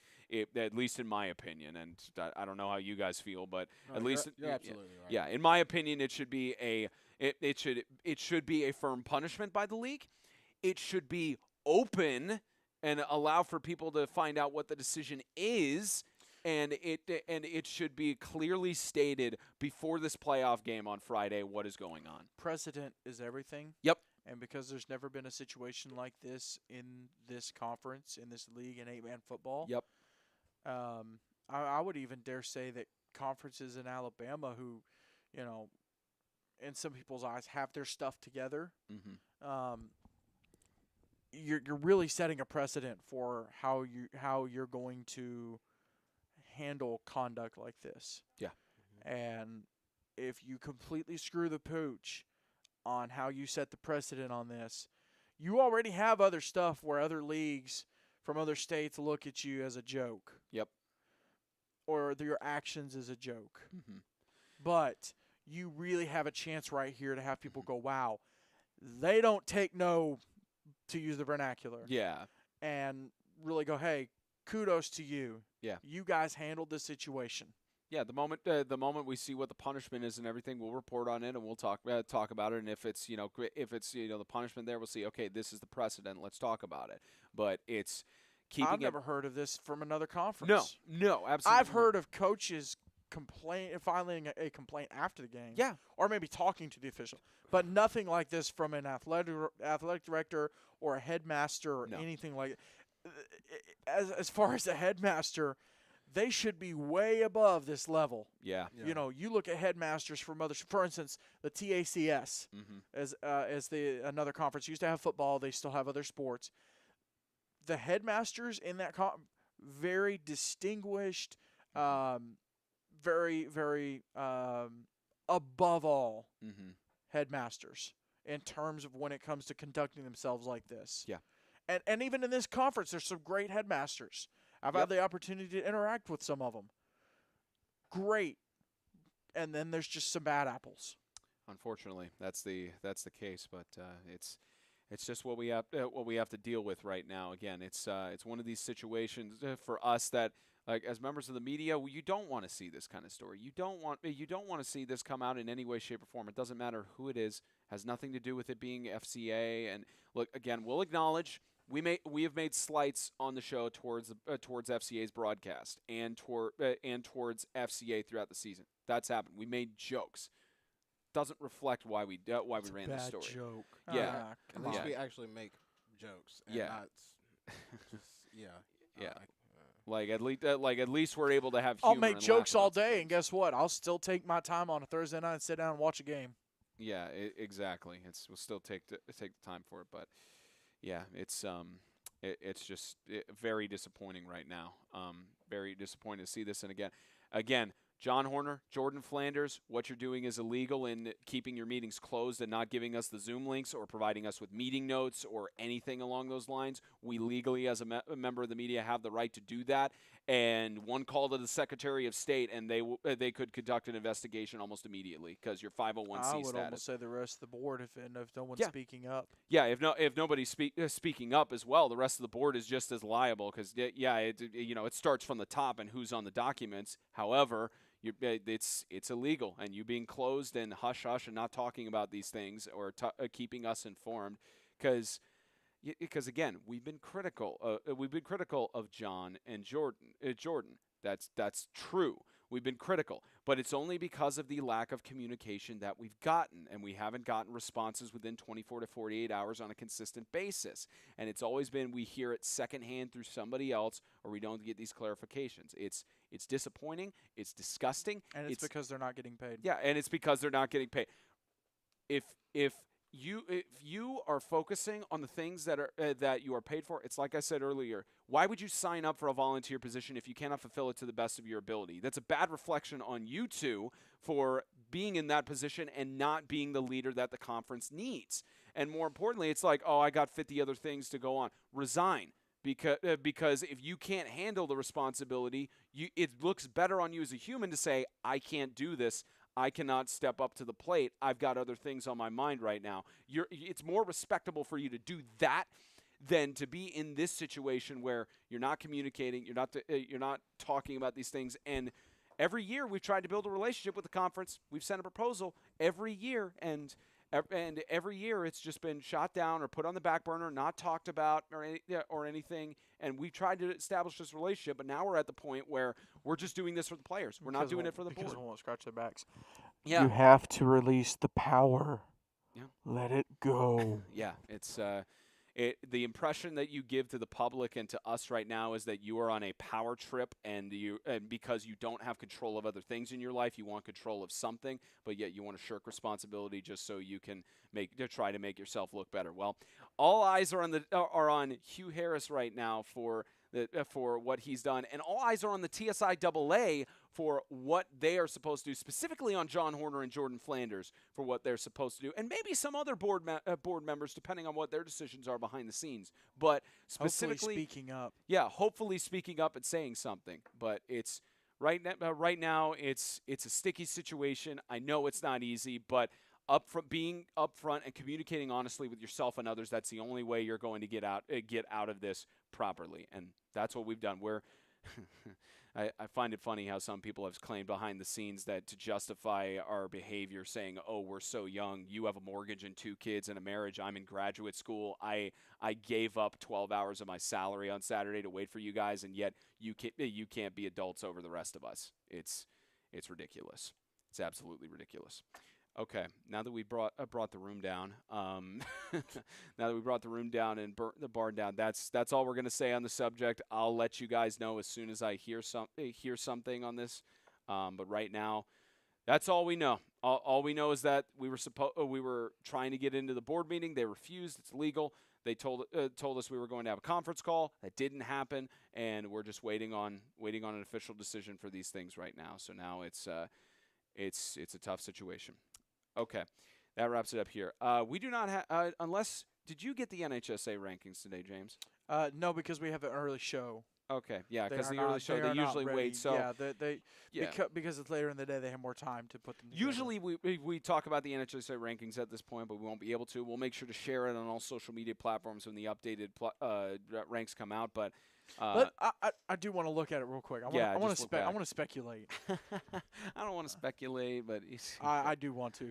At least in my opinion, and I don't know how you guys feel, but at least you're absolutely right. Yeah, in my opinion, it should be it should be a firm punishment by the league. It should be open and allow for people to find out what the decision is. And it should be clearly stated before this playoff game on Friday what is going on. Precedent is everything. Yep. And because there's never been a situation like this in this conference, in this league, in 8-man football. Yep. I would even dare say that conferences in Alabama who, in some people's eyes, have their stuff together, you're really setting a precedent for how you're going to handle conduct like this. Yeah. And if you completely screw the pooch on how you set the precedent on this, you already have other stuff where other leagues from other states look at you as a joke. Yep. Or your actions as a joke. But you really have a chance right here to have people go, wow, they don't take no, to use the vernacular. Yeah. And really go, hey, kudos to you. Yeah. You guys handled the situation. Yeah, the moment we see what the punishment is and everything, we'll report on it and we'll talk about it. And if it's the punishment there, we'll see. Okay, this is the precedent. Let's talk about it. But it's keeping. I've never heard of this from another conference. No, absolutely. I've heard of coaches filing a complaint after the game. Yeah, or maybe talking to the official, but nothing like this from an athletic director or a headmaster or anything like it. As far as a headmaster, they should be way above this level. Yeah. You look at headmasters from other, for instance, the TACS as another conference used to have football. They still have other sports. The headmasters in that very distinguished, very very above all headmasters in terms of when it comes to conducting themselves like this. Yeah. And even in this conference, there's some great headmasters. I've had the opportunity to interact with some of them. Great. And then there's just some bad apples. Unfortunately, that's the case, but it's just what we have to deal with right now. Again, it's one of these situations for us that, like, as members of the media, you don't want to see this kind of story. You don't want to see this come out in any way, shape, or form. It doesn't matter who it is. Has nothing to do with it being FCA. And look, again, we'll acknowledge we have made slights on the show towards FCA's broadcast and towards FCA throughout the season. That's happened. We made jokes. Doesn't reflect why we ran the story. Joke. Yeah. At least we actually make jokes. And not at least we're able to have humor. I'll make and jokes laugh all about day, and guess what? I'll still take my time on a Thursday night and sit down and watch a game. Yeah, exactly. We'll still take the time for it, but yeah, it's just very disappointing right now. Very disappointed to see this, and again, John Horner, Jordan Flanders, what you're doing is illegal in keeping your meetings closed and not giving us the Zoom links or providing us with meeting notes or anything along those lines. We legally, as a member of the media, have the right to do that. And one call to the Secretary of State, and they could conduct an investigation almost immediately because your 501c I would status. almost say the rest of the board if no one's speaking up. Yeah, if nobody's speaking up as well, the rest of the board is just as liable because it starts from the top and who's on the documents. However, it's illegal, and you being closed and hush hush and not talking about these things or keeping us informed because because again, we've been critical. We've been critical of John and Jordan. That's true. We've been critical, but it's only because of the lack of communication that we've gotten, and we haven't gotten responses within 24 to 48 hours on a consistent basis. And it's always been we hear it secondhand through somebody else, or we don't get these clarifications. It's disappointing. It's disgusting. And it's because they're not getting paid. Yeah, and it's because they're not getting paid. If you are focusing on the things that are that you are paid for, it's like I said earlier. Why would you sign up for a volunteer position if you cannot fulfill it to the best of your ability? That's a bad reflection on you two for being in that position and not being the leader that the conference needs. And more importantly, it's like, oh, I got 50 other things to go on. Resign. Because if you can't handle the responsibility, it looks better on you as a human to say, I can't do this. I cannot step up to the plate. I've got other things on my mind right now. It's more respectable for you to do that than to be in this situation where you're not communicating, you're not talking about these things. And every year we've tried to build a relationship with the conference. We've sent a proposal every year, and every year it's just been shot down or put on the back burner, not talked about or anything. And we tried to establish this relationship, but now we're at the point where we're just doing this for the players. We're not doing it for the board. Because we won't scratch their backs. Yeah. You have to release the power. Yeah. Let it go. Yeah, it's the impression that you give to the public and to us right now is that you are on a power trip, and because you don't have control of other things in your life, you want control of something, but yet you want to shirk responsibility just so you can try to make yourself look better. Well, all eyes are on Hugh Harris right now for what he's done, and all eyes are on the TSIAA for what they are supposed to do, specifically on John Horner and Jordan Flanders for what they're supposed to do, and maybe some other board members, depending on what their decisions are behind the scenes. But specifically, hopefully speaking up. Yeah, hopefully speaking up and saying something. But it's right now, it's a sticky situation. I know it's not easy, but being upfront and communicating honestly with yourself and others, that's the only way you're going to get out of this properly, and that's what we've done. I find it funny how some people have claimed behind the scenes that to justify our behavior, saying, oh, we're so young, you have a mortgage and 2 kids and a marriage, I'm in graduate school, I gave up 12 hours of my salary on Saturday to wait for you guys, and yet you can't be adults over the rest of us. It's ridiculous. It's absolutely ridiculous. Okay, now that we brought the room down, and burnt the barn down, that's all we're gonna say on the subject. I'll let you guys know as soon as I hear something on this. But right now, that's all we know. All we know is that we were trying to get into the board meeting. They refused. It's legal. They told us we were going to have a conference call. That didn't happen, and we're just waiting on an official decision for these things right now. So now it's a tough situation. Okay, that wraps it up here. We do not have unless did you get the NHSA rankings today, James? No, because we have an early show. Okay, yeah, because the early show they usually wait. So because it's later in the day, they have more time to put them together. Usually we talk about the NHSA rankings at this point, but we won't be able to. We'll make sure to share it on all social media platforms when the updated ranks come out. But I do want to look at it real quick. I want to speculate. I don't want to speculate, but I do want to.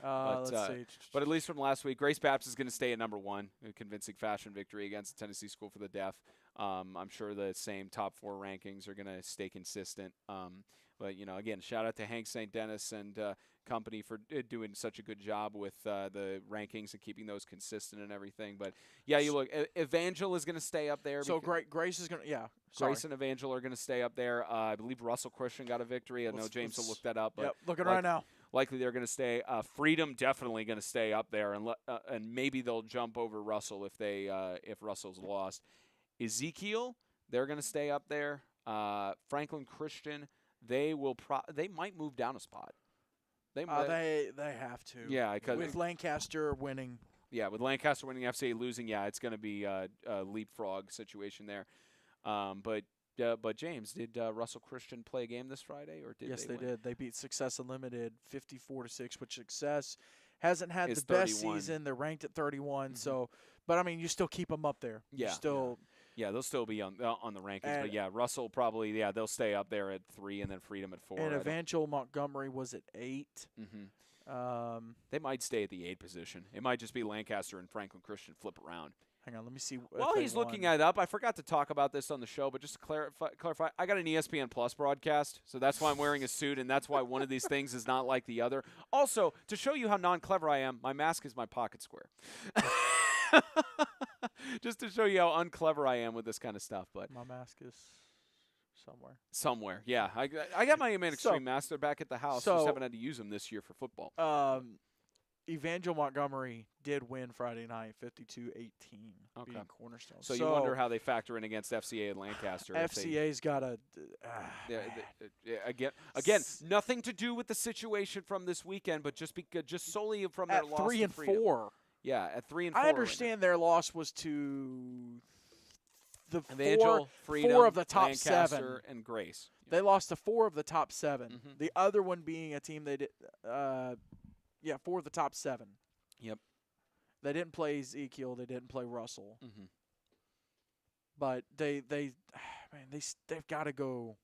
Let's see. But at least from last week, Grace Baptist is going to stay at number 1, a convincing fashion victory against the Tennessee School for the Deaf. I'm sure the same top 4 rankings are going to stay consistent. But again, shout out to Hank St. Dennis and company for doing such a good job with the rankings and keeping those consistent and everything. But yeah, you look, Evangel is going to stay up there. So Grace is going to, yeah. Grace and Evangel are going to stay up there. I believe Russell Christian got a victory. I know James will look that up. But looking right now. Likely they're going to stay. Freedom definitely going to stay up there, and maybe they'll jump over Russell if Russell's lost. Ezekiel, they're going to stay up there. Franklin Christian, they might move down a spot. They have to. Yeah, because with Lancaster winning. Yeah, with Lancaster winning, FCA losing. Yeah, it's going to be a leapfrog situation there. But James, did Russell Christian play a game this Friday, or did yes, they win? Did. They beat Success Unlimited 54-6, which Success hasn't had the 31. best season. They're ranked at 31. Mm-hmm. So, but I mean, you still keep them up there. Yeah, they'll still be on the rankings. But yeah, Russell probably they'll stay up there at 3, and then Freedom at 4. And Evangel Montgomery was at 8. Mm-hmm. They might stay at the 8 position. It might just be Lancaster and Franklin Christian flip around. Hang on, let me see. While he's looking it up, I forgot to talk about this on the show, but just to clarify, I got an ESPN Plus broadcast, so that's why I'm wearing a suit, and that's why one of these things is not like the other. Also, to show you how non-clever I am, my mask is my pocket square. Just to show you how unclever I am with this kind of stuff. But my mask is somewhere. Yeah, I got my Man Extreme mask. They're back at the house. Just haven't had to use them this year for football. Evangel Montgomery did win Friday night, 52-18, beating Cornerstone. So you wonder how they factor in against FCA and Lancaster. FCA's got a again, nothing to do with the situation from this weekend, but just solely from their loss. 3 and 4. Yeah, at 3 and 4. I understand their loss was to the Evangel, Freedom, 4 of the top Lancaster, 7, and Grace. They lost to 4 of the top 7. The other one being a team they did. 4 of the top 7. Yep. They didn't play Ezekiel. They didn't play Russell. But they've got to go.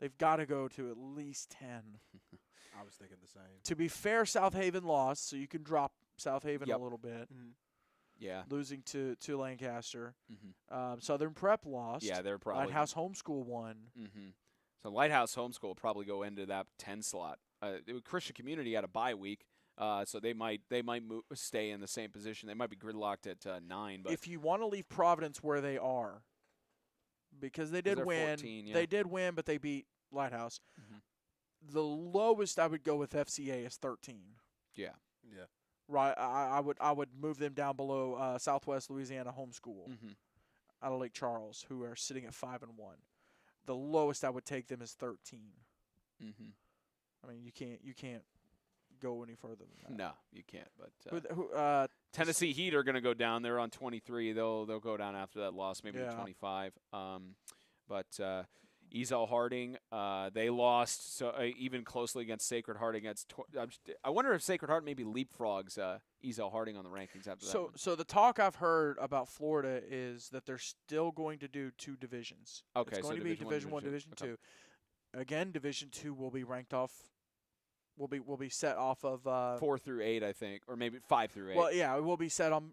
They've got to go to at least 10. I was thinking the same. To be fair, South Haven lost, so you can drop South Haven a little bit. Yeah. Losing to Lancaster. Southern Prep lost. Yeah, they're probably. Lighthouse Homeschool won. So Lighthouse Homeschool will probably go into that 10 slot. Christian Community had a bye week. So they might stay in the same position. They might be gridlocked at 9. But if you want to leave Providence where they are, because they did win, 14, they did win, but they beat Lighthouse. The lowest I would go with FCA is 13. Yeah. Right. I would move them down below Southwest Louisiana Homeschool out of Lake Charles, who are sitting at 5-1. The lowest I would take them is 13. I mean, you can't go any further than that. No, you can't. But Tennessee Heat are going to go down. They're on 23. They'll go down after that loss, maybe to 25. But Ezel Harding, they lost even closely against Sacred Heart. I wonder if Sacred Heart maybe leapfrogs Ezel Harding on the rankings after that. So the talk I've heard about Florida is that they're still going to do 2 divisions. Okay, it's going to be Division 1, Division 2. Again, Division 2 will be ranked off. Will be set off of 4 through 8, I think, or maybe 5 through 8. Well, yeah, it will be set on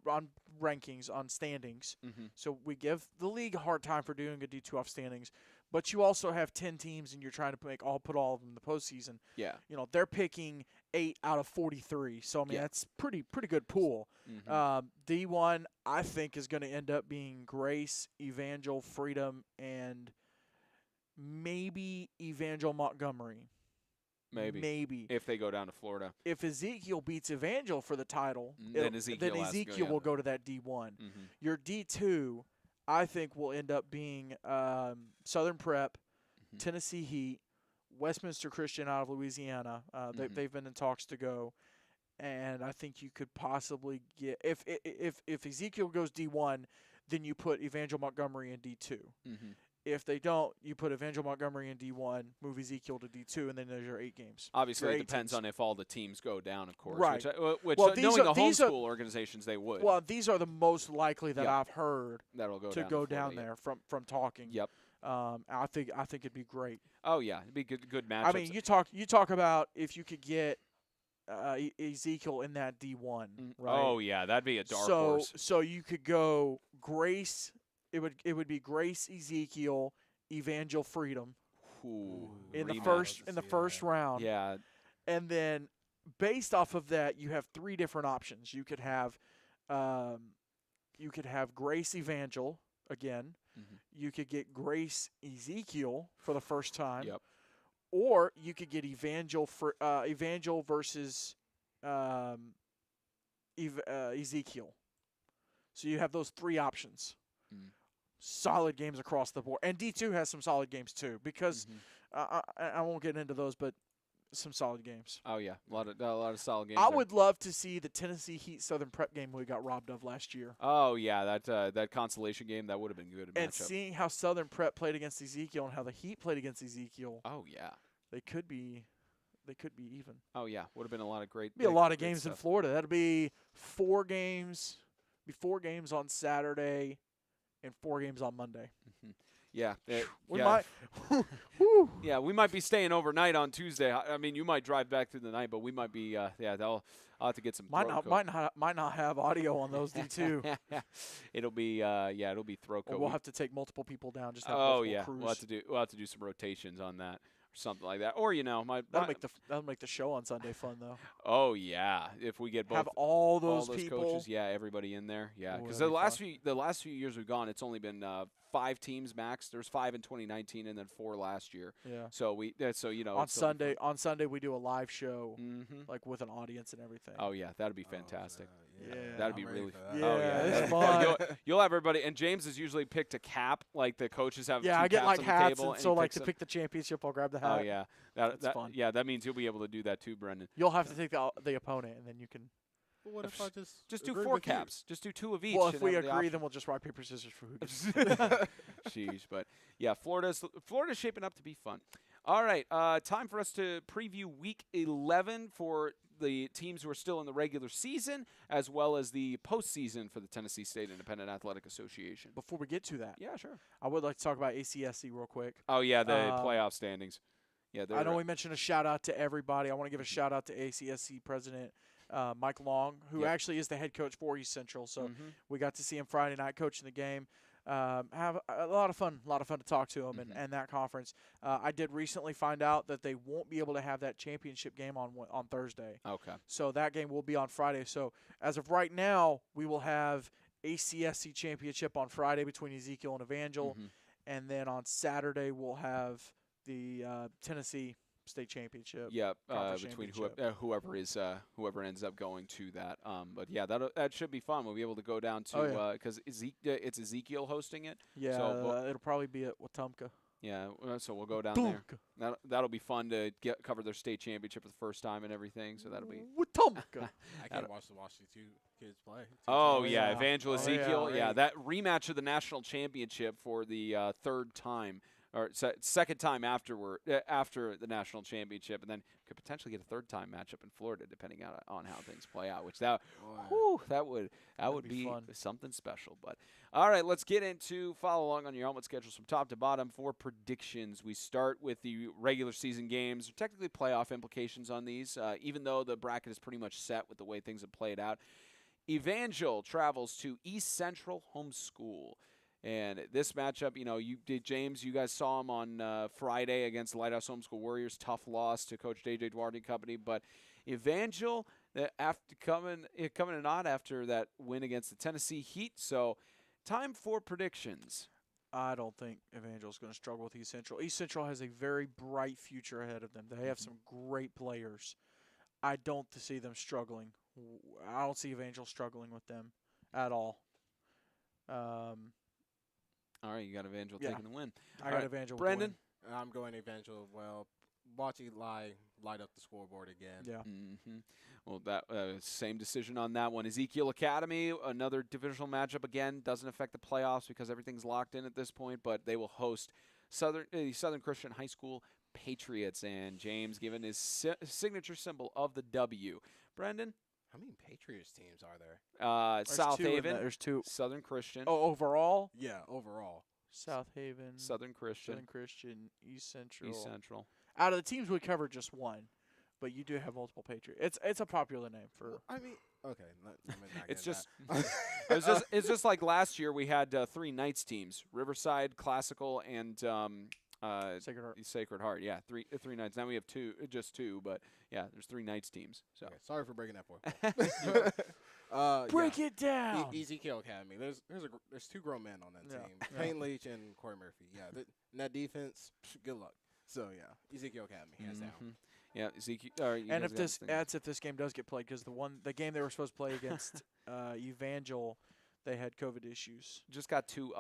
rankings, on standings. So we give the league a hard time for doing a D2 off standings, but you also have 10 teams, and you're trying to put all of them in the postseason. Yeah, they're picking 8 out of 43. So I mean that's pretty good pool. D1 I think is going to end up being Grace, Evangel, Freedom, and maybe Evangel Montgomery. Maybe. If they go down to Florida. If Ezekiel beats Evangel for the title, then Ezekiel will go to that D1. Your D2, I think, will end up being Southern Prep, Tennessee Heat, Westminster Christian out of Louisiana. They've been in talks to go. And I think you could possibly get – if Ezekiel goes D1, then you put Evangel Montgomery in D2. If they don't, you put Evangel Montgomery in D1, move Ezekiel to D2, and then there's your 8 games. Obviously, it depends on if all the teams go down, of course. Right. Which knowing the homeschool organizations, they would. Well, these are the most likely that I've heard that'll go to go down there from talking. Yep. I think it'd be great. Oh yeah, it'd be good matchups. I mean, you talk about if you could get Ezekiel in that D1, right? Oh yeah, that'd be a dark horse. So you could go Grace. It would be Grace, Ezekiel, Evangel, Freedom in the first round. Yeah, and then based off of that, you have 3 different options. You could have Grace, Evangel again. You could get Grace, Ezekiel for the first time. Yep. Or you could get Evangel versus Ezekiel. So you have those 3 options. Solid games across the board. And D2 has some solid games too, because I won't get into those, but some solid games. Oh yeah, a lot of solid games. I would love to see the Tennessee Heat Southern Prep game we got robbed of last year. Oh yeah, that consolation game, that would have been good. And seeing how Southern Prep played against Ezekiel and how the Heat played against Ezekiel. Oh yeah, they could be even. Oh yeah, would have been a lot of great. A lot of games in Florida. That'll be 4 games. Be 4 games on Saturday. And 4 games on Monday. Yeah. We Yeah, we might be staying overnight on Tuesday. I mean, you might drive back through the night, but we might be. I'll have to get some. Might not have audio on those D2. It'll be it'll be throat coat. We'll have to take multiple people down. Just have Oh multiple yeah, crews. we'll have to do some rotations on that or something like that. Or That'll make the show on Sunday fun though. Oh yeah, if we get both Have all those people. coaches, yeah, everybody in there, yeah. Because that'd the be last few years we've gone, it's only been 5 teams max. There's 5 in 2019 and then 4 last year. Yeah. So on Sunday we do a live show, like with an audience and everything. Oh yeah, that'd be fantastic. Yeah, that'd be I'm ready really. for that. Yeah, Oh yeah, it's fun. You'll have everybody, and James has usually picked a cap. Like the coaches have. Yeah, two I get caps like on the hats, table, and so he like picks to them. pick the championship, I'll grab the hat. Oh yeah, That's fun. Yeah, that means you'll be able to do that too, Brendan. You'll have to take the opponent, and then you can. But what if I Just do agree 4 with you? caps. Just do 2 of each. Well, if and we have the agree, option. then we'll just rock paper scissors for who gets. Sheesh, but yeah, Florida's shaping up to be fun. All right, time for us to preview Week 11 for the teams who are still in the regular season, as well as the postseason for the Tennessee State Independent Athletic Association. Before we get to that, Yeah, sure. I would like to talk about ACSC real quick. Oh yeah, the playoff standings. Yeah, I know we mentioned a shout out to everybody. I want to give a shout out to ACSC President Mike Long, who actually is the head coach for East Central. So we got to see him Friday night coaching the game. Have a lot of fun to talk to him and that conference. I did recently find out that they won't be able to have that championship game on Thursday. Okay. So that game will be on Friday. So as of right now, we will have ACSC championship on Friday between Ezekiel and Evangel, and then on Saturday we'll have the Tennessee State Championship. Yeah, Conference between championship. whoever ends up going to that. But yeah, that should be fun. We'll be able to go down to because it's Ezekiel hosting it. Yeah, So it'll probably be at Wetumpka. Yeah, so we'll go down there. That'll be fun to cover their state championship for the first time and everything. So that'll be. Wetumpka. I can't watch the two kids play. Oh yeah, Evangel Oh, Ezekiel. yeah, Yeah, right. that rematch of the national championship for the third time. Or second time after the national championship, and then could potentially get a third time matchup in Florida, depending on how things play out. Which that would be fun. something special. But all right, let's get into follow along on your helmet schedules from top to bottom for predictions. We start with the regular season games. Technically, playoff implications on these, even though the bracket is pretty much set with the way things have played out. Evangel travels to East Central Homeschool. And this matchup, James, you guys saw him on Friday against the Lighthouse Homeschool Warriors. Tough loss to Coach J.J. Duarte and company. But Evangel, after coming in odd after that win against the Tennessee Heat. So time for predictions. I don't think Evangel's going to struggle with East Central. East Central has a very bright future ahead of them. They have some great players. I don't see them struggling. I don't see Evangel struggling with them at all. All right, you got Evangel taking the win. I got Evangel. Brendan? I'm going Evangel. Well, watching light up the scoreboard again. Yeah. Well, that same decision on that one. Ezekiel Academy, another divisional matchup again. Doesn't affect the playoffs because everything's locked in at this point, but they will host Southern Christian High School Patriots. And James given his signature symbol of the W. Brendan? How many Patriots teams are there? South Haven. There's 2. Southern Christian. Oh, overall? Yeah, overall. South Haven. Southern Christian. East Central. East Central. Out of the teams we covered, just one. But you do have multiple Patriots. It's a popular name for. I mean, okay. It's just it's just like last year we had 3 Knights teams: Riverside, Classical, and Sacred Heart. Yeah, three Knights. Now we have just two, but yeah, there's 3 Knights teams. So okay, sorry for breaking that for. Break it down. Ezekiel Academy. There's 2 grown men on that team. Yeah. Payne Leach and Corey Murphy. Yeah, in that defense, good luck. So yeah, Ezekiel Academy hands down. Yeah, Ezekiel. And if this game does get played, because the game they were supposed to play against Evangel, they had COVID issues. Just got two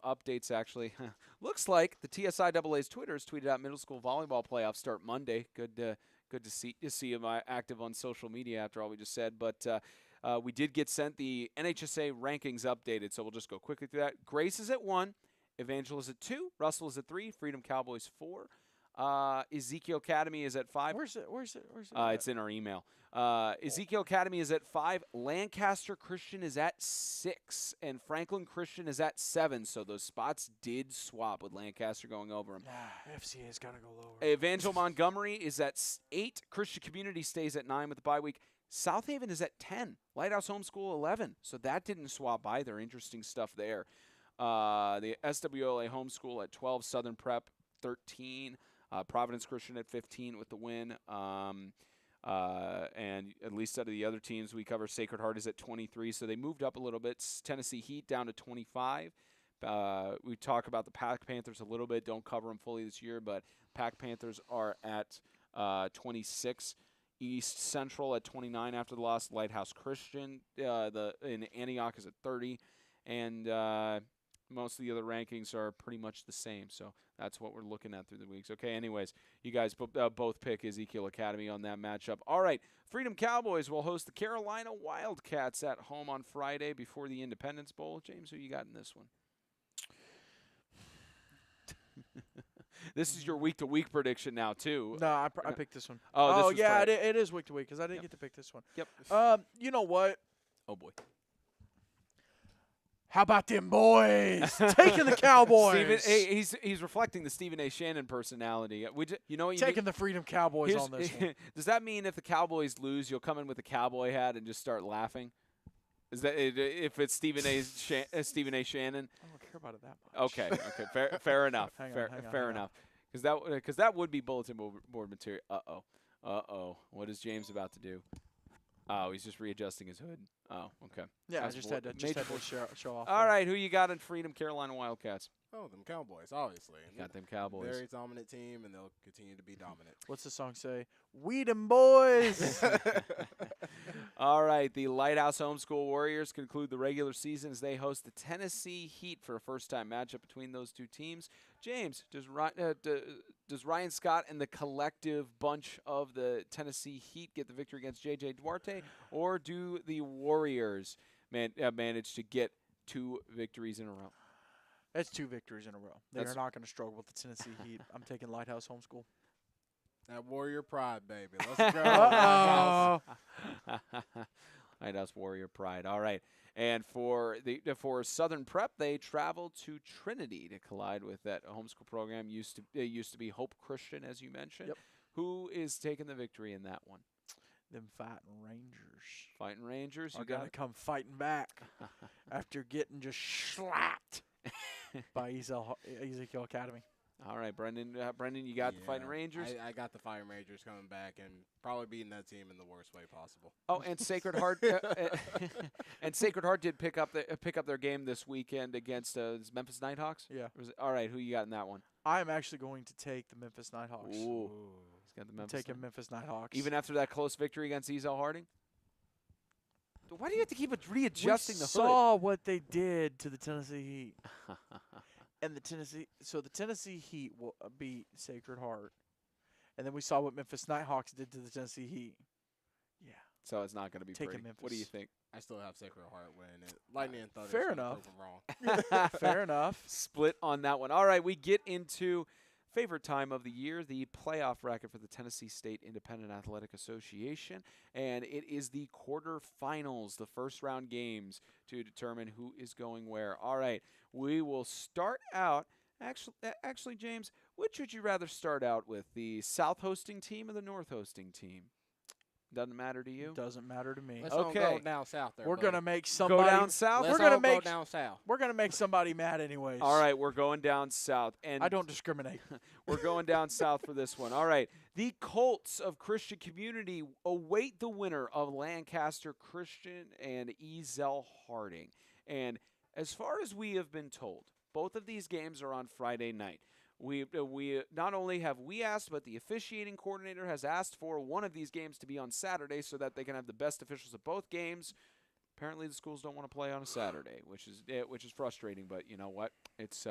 updates actually. Looks like the TSIAA's Twitter has tweeted out middle school volleyball playoffs start Monday. Good to see him active on social media after all we just said. But we did get sent the NHSA rankings updated, so we'll just go quickly through that. Grace is at 1, Evangel is at 2, Russell is at 3, Freedom Cowboys 4. Ezekiel Academy is at 5. Where's it? It's in our email. Ezekiel Academy is at 5. Lancaster Christian is at 6. And Franklin Christian is at 7. So those spots did swap with Lancaster going over them. FCA's got to go lower. Evangel Montgomery is at 8. Christian Community stays at 9 with the bye week. South Haven is at 10. Lighthouse Homeschool 11. So that didn't swap either. Interesting stuff there. The SWLA Homeschool at 12. Southern Prep 13. Providence Christian at 15 with the win. And at least out of the other teams we cover, Sacred Heart is at 23. So they moved up a little bit. Tennessee Heat down to 25. We talk about the Pack Panthers a little bit. Don't cover them fully this year, but Pack Panthers are at 26. East Central at 29 after the loss. Lighthouse Christian in Antioch is at 30. And most of the other rankings are pretty much the same. So that's what we're looking at through the weeks. Okay, anyways, you guys both pick Ezekiel Academy on that matchup. All right, Freedom Cowboys will host the Carolina Wildcats at home on Friday before the Independence Bowl. James, who you got in this one? This is your week-to-week prediction now, too. No, I picked this one. Oh, yeah, it is week-to-week because I didn't get to pick this one. Yep. You know what? Oh, boy. How about them boys taking the Cowboys? He's reflecting the Stephen A. Shannon personality. Taking the Freedom Cowboys on this one. Does that mean if the Cowboys lose, you'll come in with a cowboy hat and just start laughing? Is that if it's Stephen A. Shannon? I don't care about it that much. Okay. Fair enough. Fair enough. Because that would be bulletin board material. What is James about to do? Oh, he's just readjusting his hood. Oh, okay. Yeah, I just had to show off. All right, who you got in Freedom Carolina Wildcats? Oh, them Cowboys, obviously. Got them Cowboys. Very dominant team, and they'll continue to be dominant. What's the song say? We them boys. All right, the Lighthouse Homeschool Warriors conclude the regular season as they host the Tennessee Heat for a first-time matchup between those two teams. James, does Ryan Scott and the collective bunch of the Tennessee Heat get the victory against J.J. Duarte, or do the Warriors manage to get 2 victories in a row? That's 2 victories in a row. They're not going to struggle with the Tennessee Heat. I'm taking Lighthouse Homeschool. That Warrior Pride, baby. Let's go. Lighthouse Warrior Pride. All right. And for Southern Prep, they travel to Trinity to collide with that homeschool program. Used to be Hope Christian, as you mentioned. Yep. Who is taking the victory in that one? Them Fighting Rangers. Fighting Rangers. You got to come fighting back after getting just slapped by Ezekiel Academy. All right, Brendan. You got the Fighting Rangers. I got the Fighting Rangers coming back and probably beating that team in the worst way possible. Oh, and Sacred Heart. And Sacred Heart did pick up their game this weekend against Memphis Nighthawks. Yeah. All right, who you got in that one? I'm actually going to take the Memphis Nighthawks. Ooh. He's got the Memphis. Taking Memphis Nighthawks. Even after that close victory against Ezel Harding. Why do you have to keep readjusting the hood? We saw what they did to the Tennessee Heat. And the Tennessee Heat will beat Sacred Heart. And then we saw what Memphis Nighthawks did to the Tennessee Heat. Yeah. So it's not going to be Taking pretty. Memphis. What do you think? I still have Sacred Heart winning it. Lightning and Thunder. Fair enough. Wrong. Fair enough. Split on that one. All right, we get into favorite time of the year, the playoff bracket for the Tennessee State Independent Athletic Association, and it is the quarterfinals, the first-round games to determine who is going where. All right, we will start out. Actually, James, which would you rather start out with, the South hosting team or the North hosting team? Doesn't matter to you? Doesn't matter to me. Let's all go down south there. We're going to make somebody go down south. Let's all go down south. We're going to make somebody mad anyways. All right, we're going down south, and I don't discriminate. We're going down south for this one. All right, the Colts of Christian Community await the winner of Lancaster Christian and Ezel Harding. And as far as we have been told, both of these games are on Friday night. We not only have we asked, but the officiating coordinator has asked for one of these games to be on Saturday so that they can have the best officials of both games. Apparently, the schools don't want to play on a Saturday, which is frustrating. But you know what? It's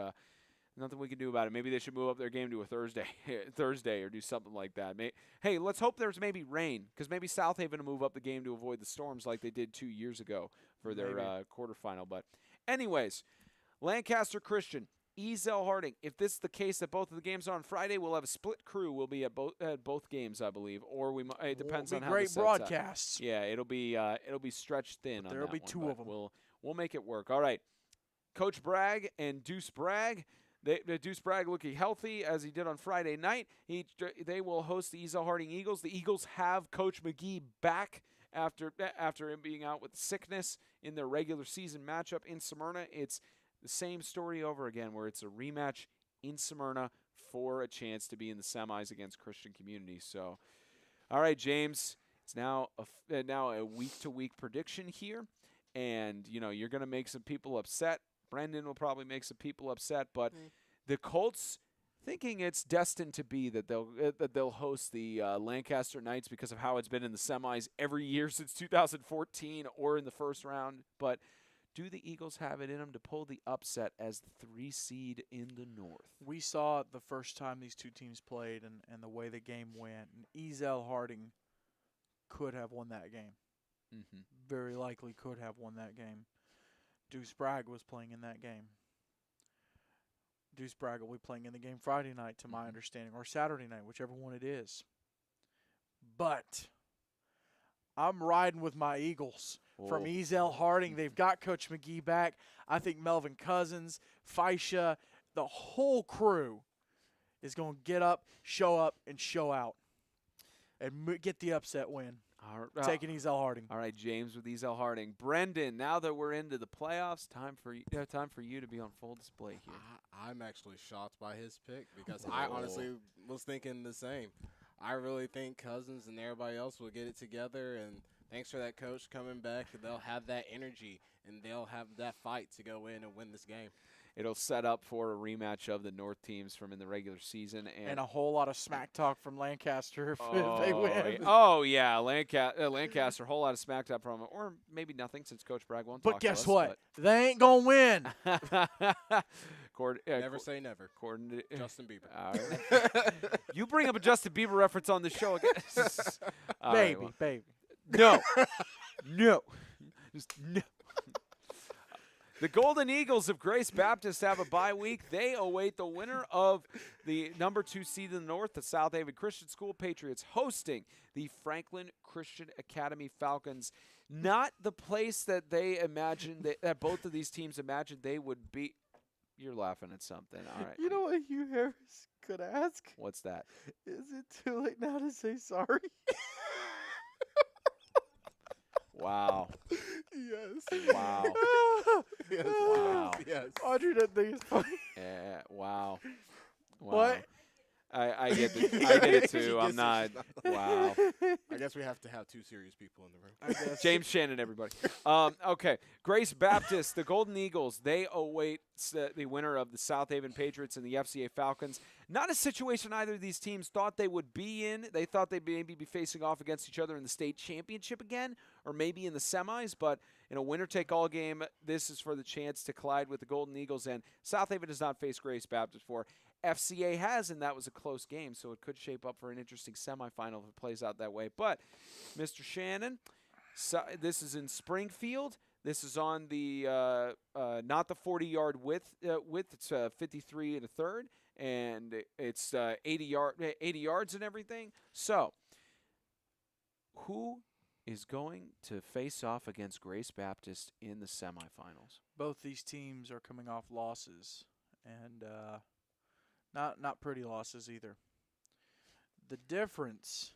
nothing we can do about it. Maybe they should move up their game to a Thursday, or do something like that. Hey, let's hope there's maybe rain, because maybe South Haven will move up the game to avoid the storms like they did 2 years ago for their quarterfinal. But anyways, Lancaster Christian, Ezel Harding. If this is the case that both of the games are on Friday, we'll have a split crew. We'll be at both games, I believe, or it depends on how great the broadcasts. Yeah, it'll be stretched thin. There'll be two of them. We'll make it work. All right, Coach Bragg and Deuce Bragg. Deuce Bragg looking healthy as he did on Friday night. They will host the Ezel Harding Eagles. The Eagles have Coach McGee back after him being out with sickness in their regular season matchup in Smyrna. It's the same story over again, where it's a rematch in Smyrna for a chance to be in the semis against Christian Community. So, all right, James, it's now a week-to-week prediction here, and you're going to make some people upset. Brendan will probably make some people upset, but the Colts, thinking it's destined to be that they'll host the Lancaster Knights because of how it's been in the semis every year since 2014 or in the first round, but do the Eagles have it in them to pull the upset as the 3 seed in the North? We saw it the first time these two teams played and the way the game went. And Ezel Harding could have won that game. Mm-hmm. Very likely could have won that game. Deuce Bragg was playing in that game. Deuce Bragg will be playing in the game Friday night, to my understanding, or Saturday night, whichever one it is. But I'm riding with my Eagles. From Ezel Harding. They've got Coach McGee back. I think Melvin Cousins, Faisha, the whole crew is going to get up, show out, and get the upset win. Taking Ezel Harding. All right, James with Ezel Harding. Brendan, now that we're into the playoffs, time for you to be on full display here. I'm actually shocked by his pick because I honestly was thinking the same. I really think Cousins and everybody else will get it together, and thanks for that coach coming back. They'll have that energy, and they'll have that fight to go in and win this game. It'll set up for a rematch of the North teams from in the regular season. And a whole lot of smack talk from Lancaster if they win. Oh, yeah, Lancaster, a whole lot of smack talk from them. Or maybe nothing since Coach Bragg won't talk But guess to us, what? They ain't going to win. Never say never. Justin Bieber. You bring up a Justin Bieber reference on the show again. Baby. No. Just no. The Golden Eagles of Grace Baptist have a bye week. They await the winner of the number 2 seed in the North, the South Haven Christian School Patriots, hosting the Franklin Christian Academy Falcons. Not the place that they imagined, that both of these teams imagined they would be. You're laughing at something. All right. You know what Hugh Harris could ask? What's that? Is it too late now to say sorry? Wow. Yes. Wow. Yes. Wow. Yes. Audrey doesn't think it's funny. Yeah. Wow. What? I get it too. I'm not. Wow. I guess we have to have 2 serious people in the room. I guess. James Shannon, everybody. Okay. Grace Baptist, the Golden Eagles, they await the winner of the South Haven Patriots and the FCA Falcons. Not a situation either of these teams thought they would be in. They thought they'd maybe be facing off against each other in the state championship again, or maybe in the semis. But in a winner-take-all game, this is for the chance to collide with the Golden Eagles. And South Haven has not faced Grace Baptist before. FCA has, and that was a close game, so it could shape up for an interesting semifinal if it plays out that way. But, Mr. Shannon, this is in Springfield. This is on the not the 40-yard width. It's 53 1/3, and it's 80 yards and everything. So, who is going to face off against Grace Baptist in the semifinals? Both these teams are coming off losses, and not pretty losses either. The difference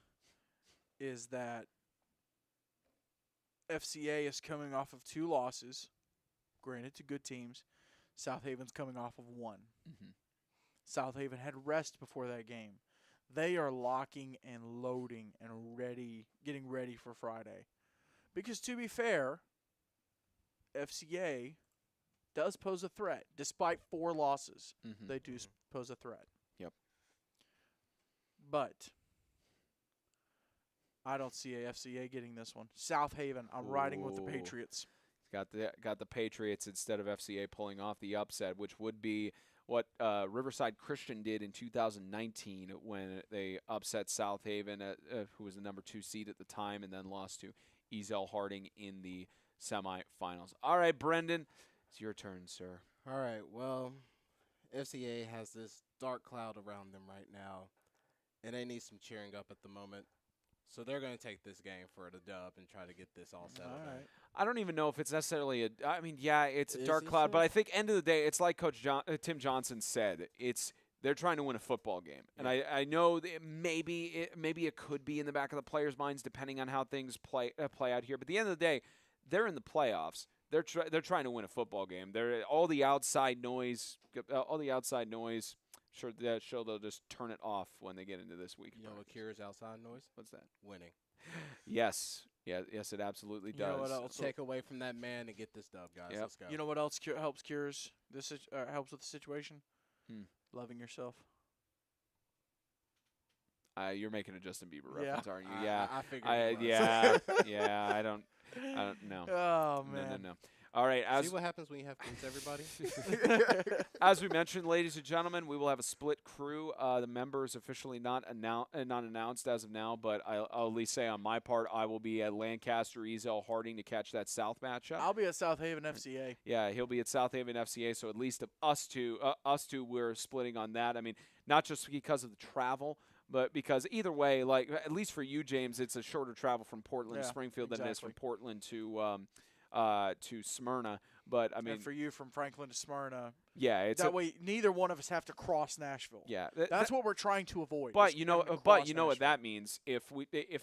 is that FCA is coming off of 2 losses, granted to good teams. South Haven's coming off of 1. Mm-hmm. South Haven had rest before that game. They are locking and loading and getting ready for Friday. Because to be fair, FCA does pose a threat. Despite 4 losses, they do pose a threat. Yep. But I don't see a FCA getting this one. South Haven, I'm riding with the Patriots. Got the Patriots instead of FCA pulling off the upset, which would be what Riverside Christian did in 2019 when they upset South Haven, who was the number 2 seed at the time, and then lost to Ezel Harding in the semifinals. All right, Brendan, it's your turn, sir. All right, well, FCA has this dark cloud around them right now, and they need some cheering up at the moment. So they're going to take this game for the dub and try to get this all settled. All right. I don't even know if it's necessarily I mean, yeah, it's a Is dark it cloud, so? but I think end of the day, it's like Coach Tim Johnson said. They're trying to win a football game, and I know that maybe it could be in the back of the players' minds depending on how things play out here. But at the end of the day, they're in the playoffs. They're trying to win a football game. They're all the outside noise. Sure, they'll just turn it off when they get into this week. You know what cures outside noise? What's that? Winning. Yes. Yeah. Yes, it absolutely You know does. what else? Take away from that man and get this dub, guys. Yep. Let's go. You know what else helps helps with the situation? Hmm. Loving yourself. You're making a Justin Bieber Yeah. reference, aren't you? Yeah. I figured you was. Yeah. I don't know. Oh, man. No. All right. See what happens when you have kids, everybody? As we mentioned, ladies and gentlemen, we will have a split crew. The members officially not announced as of now, but I'll at least say on my part, I will be at Lancaster, Ezel, Harding to catch that South matchup. I'll be at South Haven FCA. Yeah, he'll be at South Haven FCA. So at least of us two, we're splitting on that. I mean, not just because of the travel, but because either way, like at least for you, James, it's a shorter travel from Portland to Springfield than it is from Portland to Smyrna. But I mean, and for you from Franklin to Smyrna, yeah, it's that way neither one of us have to cross Nashville. Yeah, that's what we're trying to avoid. But is you know, having to cross what Nashville. that means. If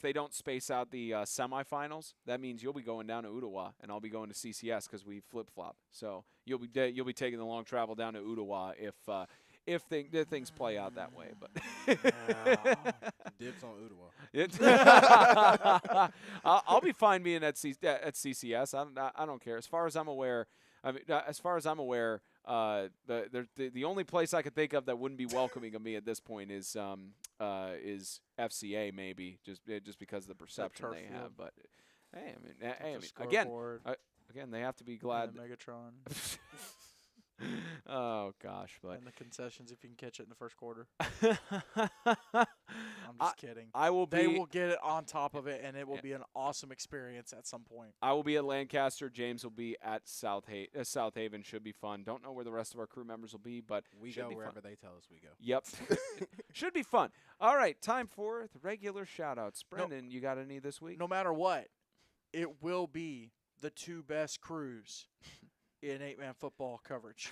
they don't space out the semifinals, that means you'll be going down to Ottawa, and I'll be going to CCS because we flip flop. So you'll be taking the long travel down to Ottawa if things play out that way. But Dibs on Ottawa. I'll be fine being at CCS. I don't care. As far as I'm aware, the only place I could think of that wouldn't be welcoming of me at this point is FCA, maybe just because of the perception they have. field. But hey, again, they have to be glad. And the Megatron. Oh gosh, but and the concessions if you can catch it in the first quarter. I'm just kidding. They will get it on top of it, and it will be an awesome experience at some point. I will be at Lancaster. James will be at South Haven. Should be fun. Don't know where the rest of our crew members will be, but we should go be wherever fun. they tell us we go. Yep. Should be fun. All right, time for the regular shout-outs. Brendan, you got any this week? No matter what, it will be the two best crews in 8-man football coverage.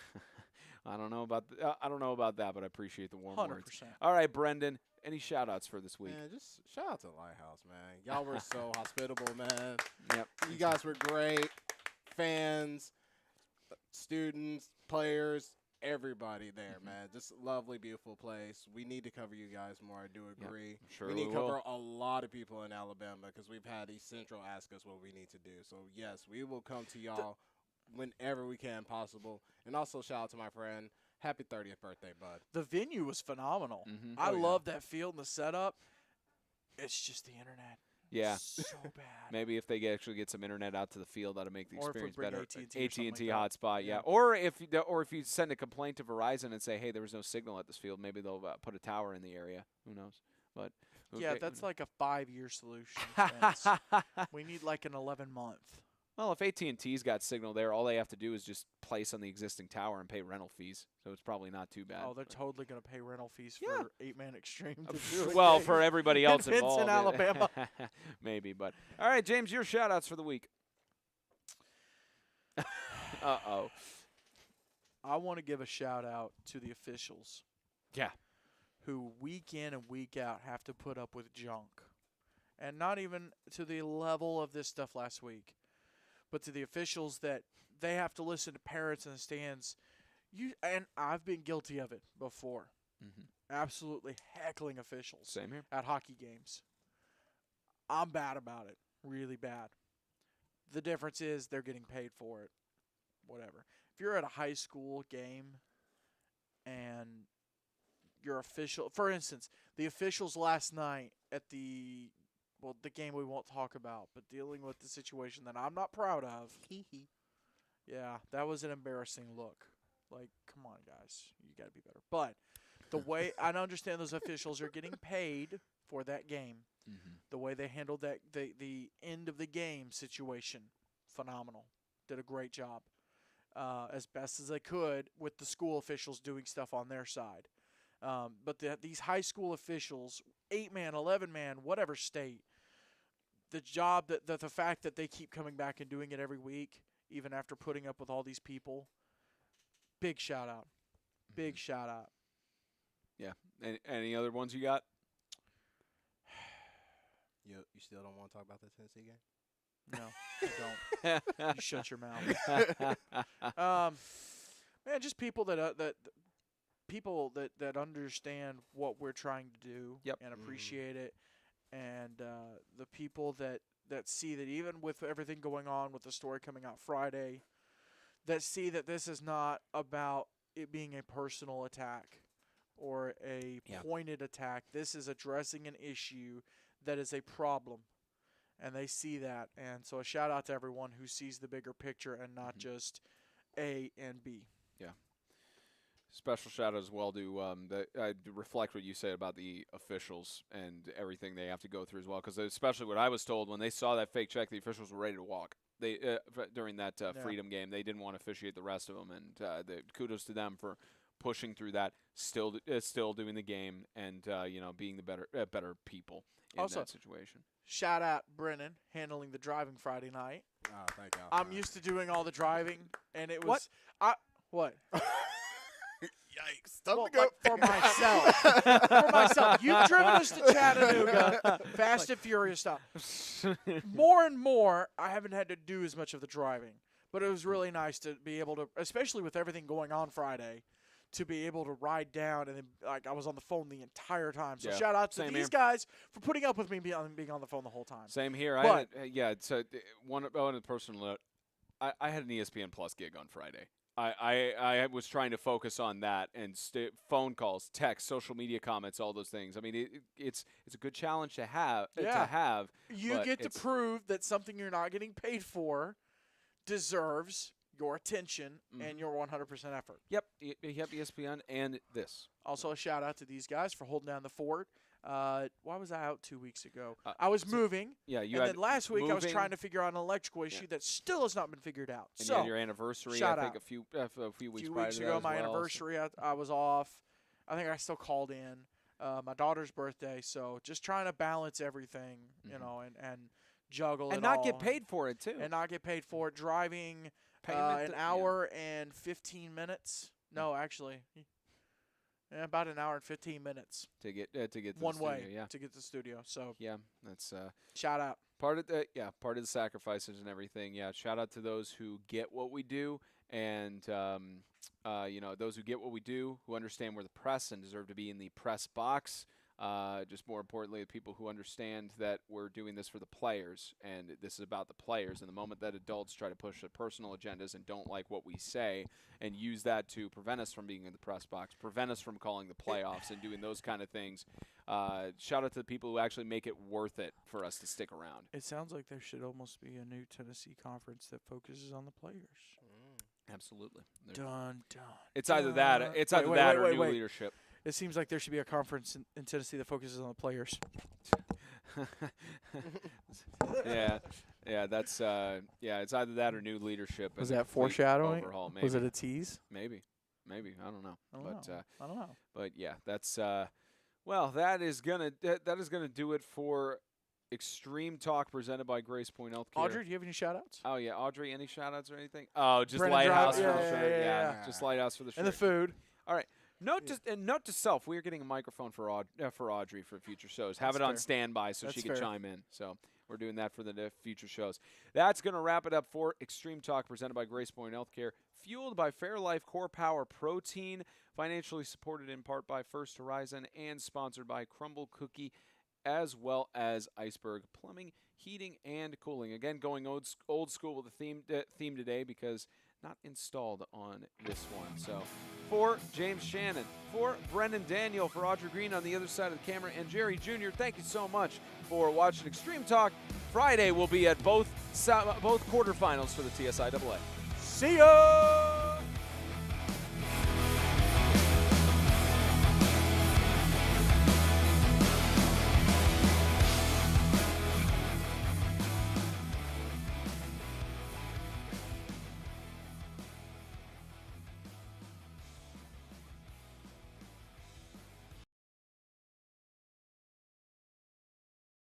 I don't know about that, but I appreciate the warm 100%. words. All right, Brendan, any shout-outs for this week? Man, just shout out to Lighthouse, man. Y'all were so hospitable, man. Yep. You guys were great. Fans, students, players, everybody there, man. Just lovely, beautiful place. We need to cover you guys more. I do agree. Yep, sure we need to will. cover a lot of people in Alabama because we've had East Central ask us what we need to do. So, yes, we will come to y'all whenever we can possible. And also shout out to my friend. Happy 30th birthday, bud. The venue was phenomenal. Mhm. I love that field and the setup. It's just the internet. Yeah. So bad. Maybe if they actually get some internet out to the field, that'll make the Or if we experience bring better. AT&T or something AT&T like that. hotspot, yeah. Yeah. Or if you send a complaint to Verizon and say, hey, there was no signal at this field, maybe they'll put a tower in the area. Who knows? But Yeah, that's like a 5-year solution. Spence. We need like an 11-month. Well, if AT&T's got signal there, all they have to do is just place on the existing tower and pay rental fees. So it's probably not too bad. Oh, they're totally going to pay rental fees Yeah. for 8-man extreme. To do it. Well, for everybody else In involved. Vincent, Alabama. Maybe, but all right, James, your shout-outs for the week. Uh-oh. I want to give a shout-out to the officials. Yeah. Who week in and week out have to put up with junk. And not even to the level of this stuff last week, but to the officials that they have to listen to parents in the stands. And I've been guilty of it before. Mm-hmm. Absolutely heckling officials. Same here. At hockey games. I'm bad about it. Really bad. The difference is they're getting paid for it. Whatever. If you're at a high school game and your official, for instance, the officials last night at the game we won't talk about, but dealing with the situation that I'm not proud of. Yeah, that was an embarrassing look. Like, come on, guys. You got to be better. But the way I understand those officials are getting paid for that game, the way they handled that the end of the game situation, phenomenal. Did a great job. as best as they could with the school officials doing stuff on their side. But these high school officials, 8-man, 11-man, whatever state, the job the fact that they keep coming back and doing it every week, even after putting up with all these people, big shout out. Big shout out. Yeah. Any other ones you got? You still don't want to talk about the Tennessee game? No, I don't. You shut your mouth. Man, just people that understand what we're trying to do and appreciate it, and the people that see that even with everything going on with the story coming out Friday, that see that this is not about it being a personal attack or a pointed attack. This is addressing an issue that is a problem, and they see that. And so a shout out to everyone who sees the bigger picture and not just A and B. Yeah. Special shout out as well to reflect what you said about the officials and everything they have to go through as well, because especially what I was told when they saw that fake check, the officials were ready to walk. They during that Freedom game, they didn't want to officiate the rest of them, and kudos to them for pushing through that, still doing the game, and being the better people in that situation. Shout out Brennan handling the driving Friday night. Oh, thank God. I'm used to doing all the driving, and it was what? Yikes! For myself. For myself. You've driven us to Chattanooga, fast and furious stuff. More and more, I haven't had to do as much of the driving, but it was really nice to be able to, especially with everything going on Friday, to be able to ride down, and then I was on the phone the entire time. So shout out to these guys for putting up with me being on the phone the whole time. Same here. So one on a personal note, I had an ESPN Plus gig on Friday. I was trying to focus on that and phone calls, text, social media comments, all those things. I mean, it's a good challenge to have. You get to prove that something you're not getting paid for deserves your attention and your 100% effort. Yep, ESPN and this. Also, a shout out to these guys for holding down the fort. Why was I out 2 weeks ago? I was moving. Yeah, and then last week I was trying to figure out an electrical issue that still has not been figured out. And so you had your anniversary, I think, a few weeks prior to that ago, my as well, anniversary, I was off. I think I still called in. My daughter's birthday, so just trying to balance everything, and juggle and it not all. get paid for it too. And not get paid for it. Driving an hour and 15 minutes. No, actually. Yeah, about an hour and 15 minutes to get to one the way studio, to get to the studio. So that's shout out. Part of the sacrifices and everything. Yeah, shout out to those who get what we do, and those who get what we do, who understand we're the press and deserve to be in the press box. Just more importantly, the people who understand that we're doing this for the players, and this is about the players. And the moment that adults try to push their personal agendas and don't like what we say and use that to prevent us from being in the press box, prevent us from calling the playoffs and doing those kind of things, shout out to the people who actually make it worth it for us to stick around. It sounds like there should almost be a new Tennessee conference that focuses on the players. Absolutely. Dun. It's either that or new leadership. It seems like there should be a conference in Tennessee that focuses on the players. That's it's either that or new leadership. Was that foreshadowing? Overhaul, maybe. Was it a tease? Maybe. I don't know. I don't know. But yeah, that's that is gonna do it for Extreme Talk presented by GracePointe Healthcare. Audrey, do you have any shout-outs? Oh yeah, Audrey, any shout-outs or anything? Oh, just Brennan Lighthouse Drive. for the shirt. Yeah, just Lighthouse for the shirt. And the food. All right. Note to self: we are getting a microphone for Audrey for future shows. Have it on standby so she can chime in. So we're doing that for the future shows. That's going to wrap it up for Extreme Talk presented by GracePointe Healthcare, fueled by Fairlife Core Power Protein, financially supported in part by First Horizon, and sponsored by Crumble Cookie, as well as Iceberg Plumbing, Heating, and Cooling. Again, going old school with the theme today because not installed on this one. So for James Shannon, for Brendan Daniel, for Audrey Green on the other side of the camera, and Jerry Jr., thank you so much for watching Extreme Talk. Friday will be at both quarterfinals for the TSIAA. See ya!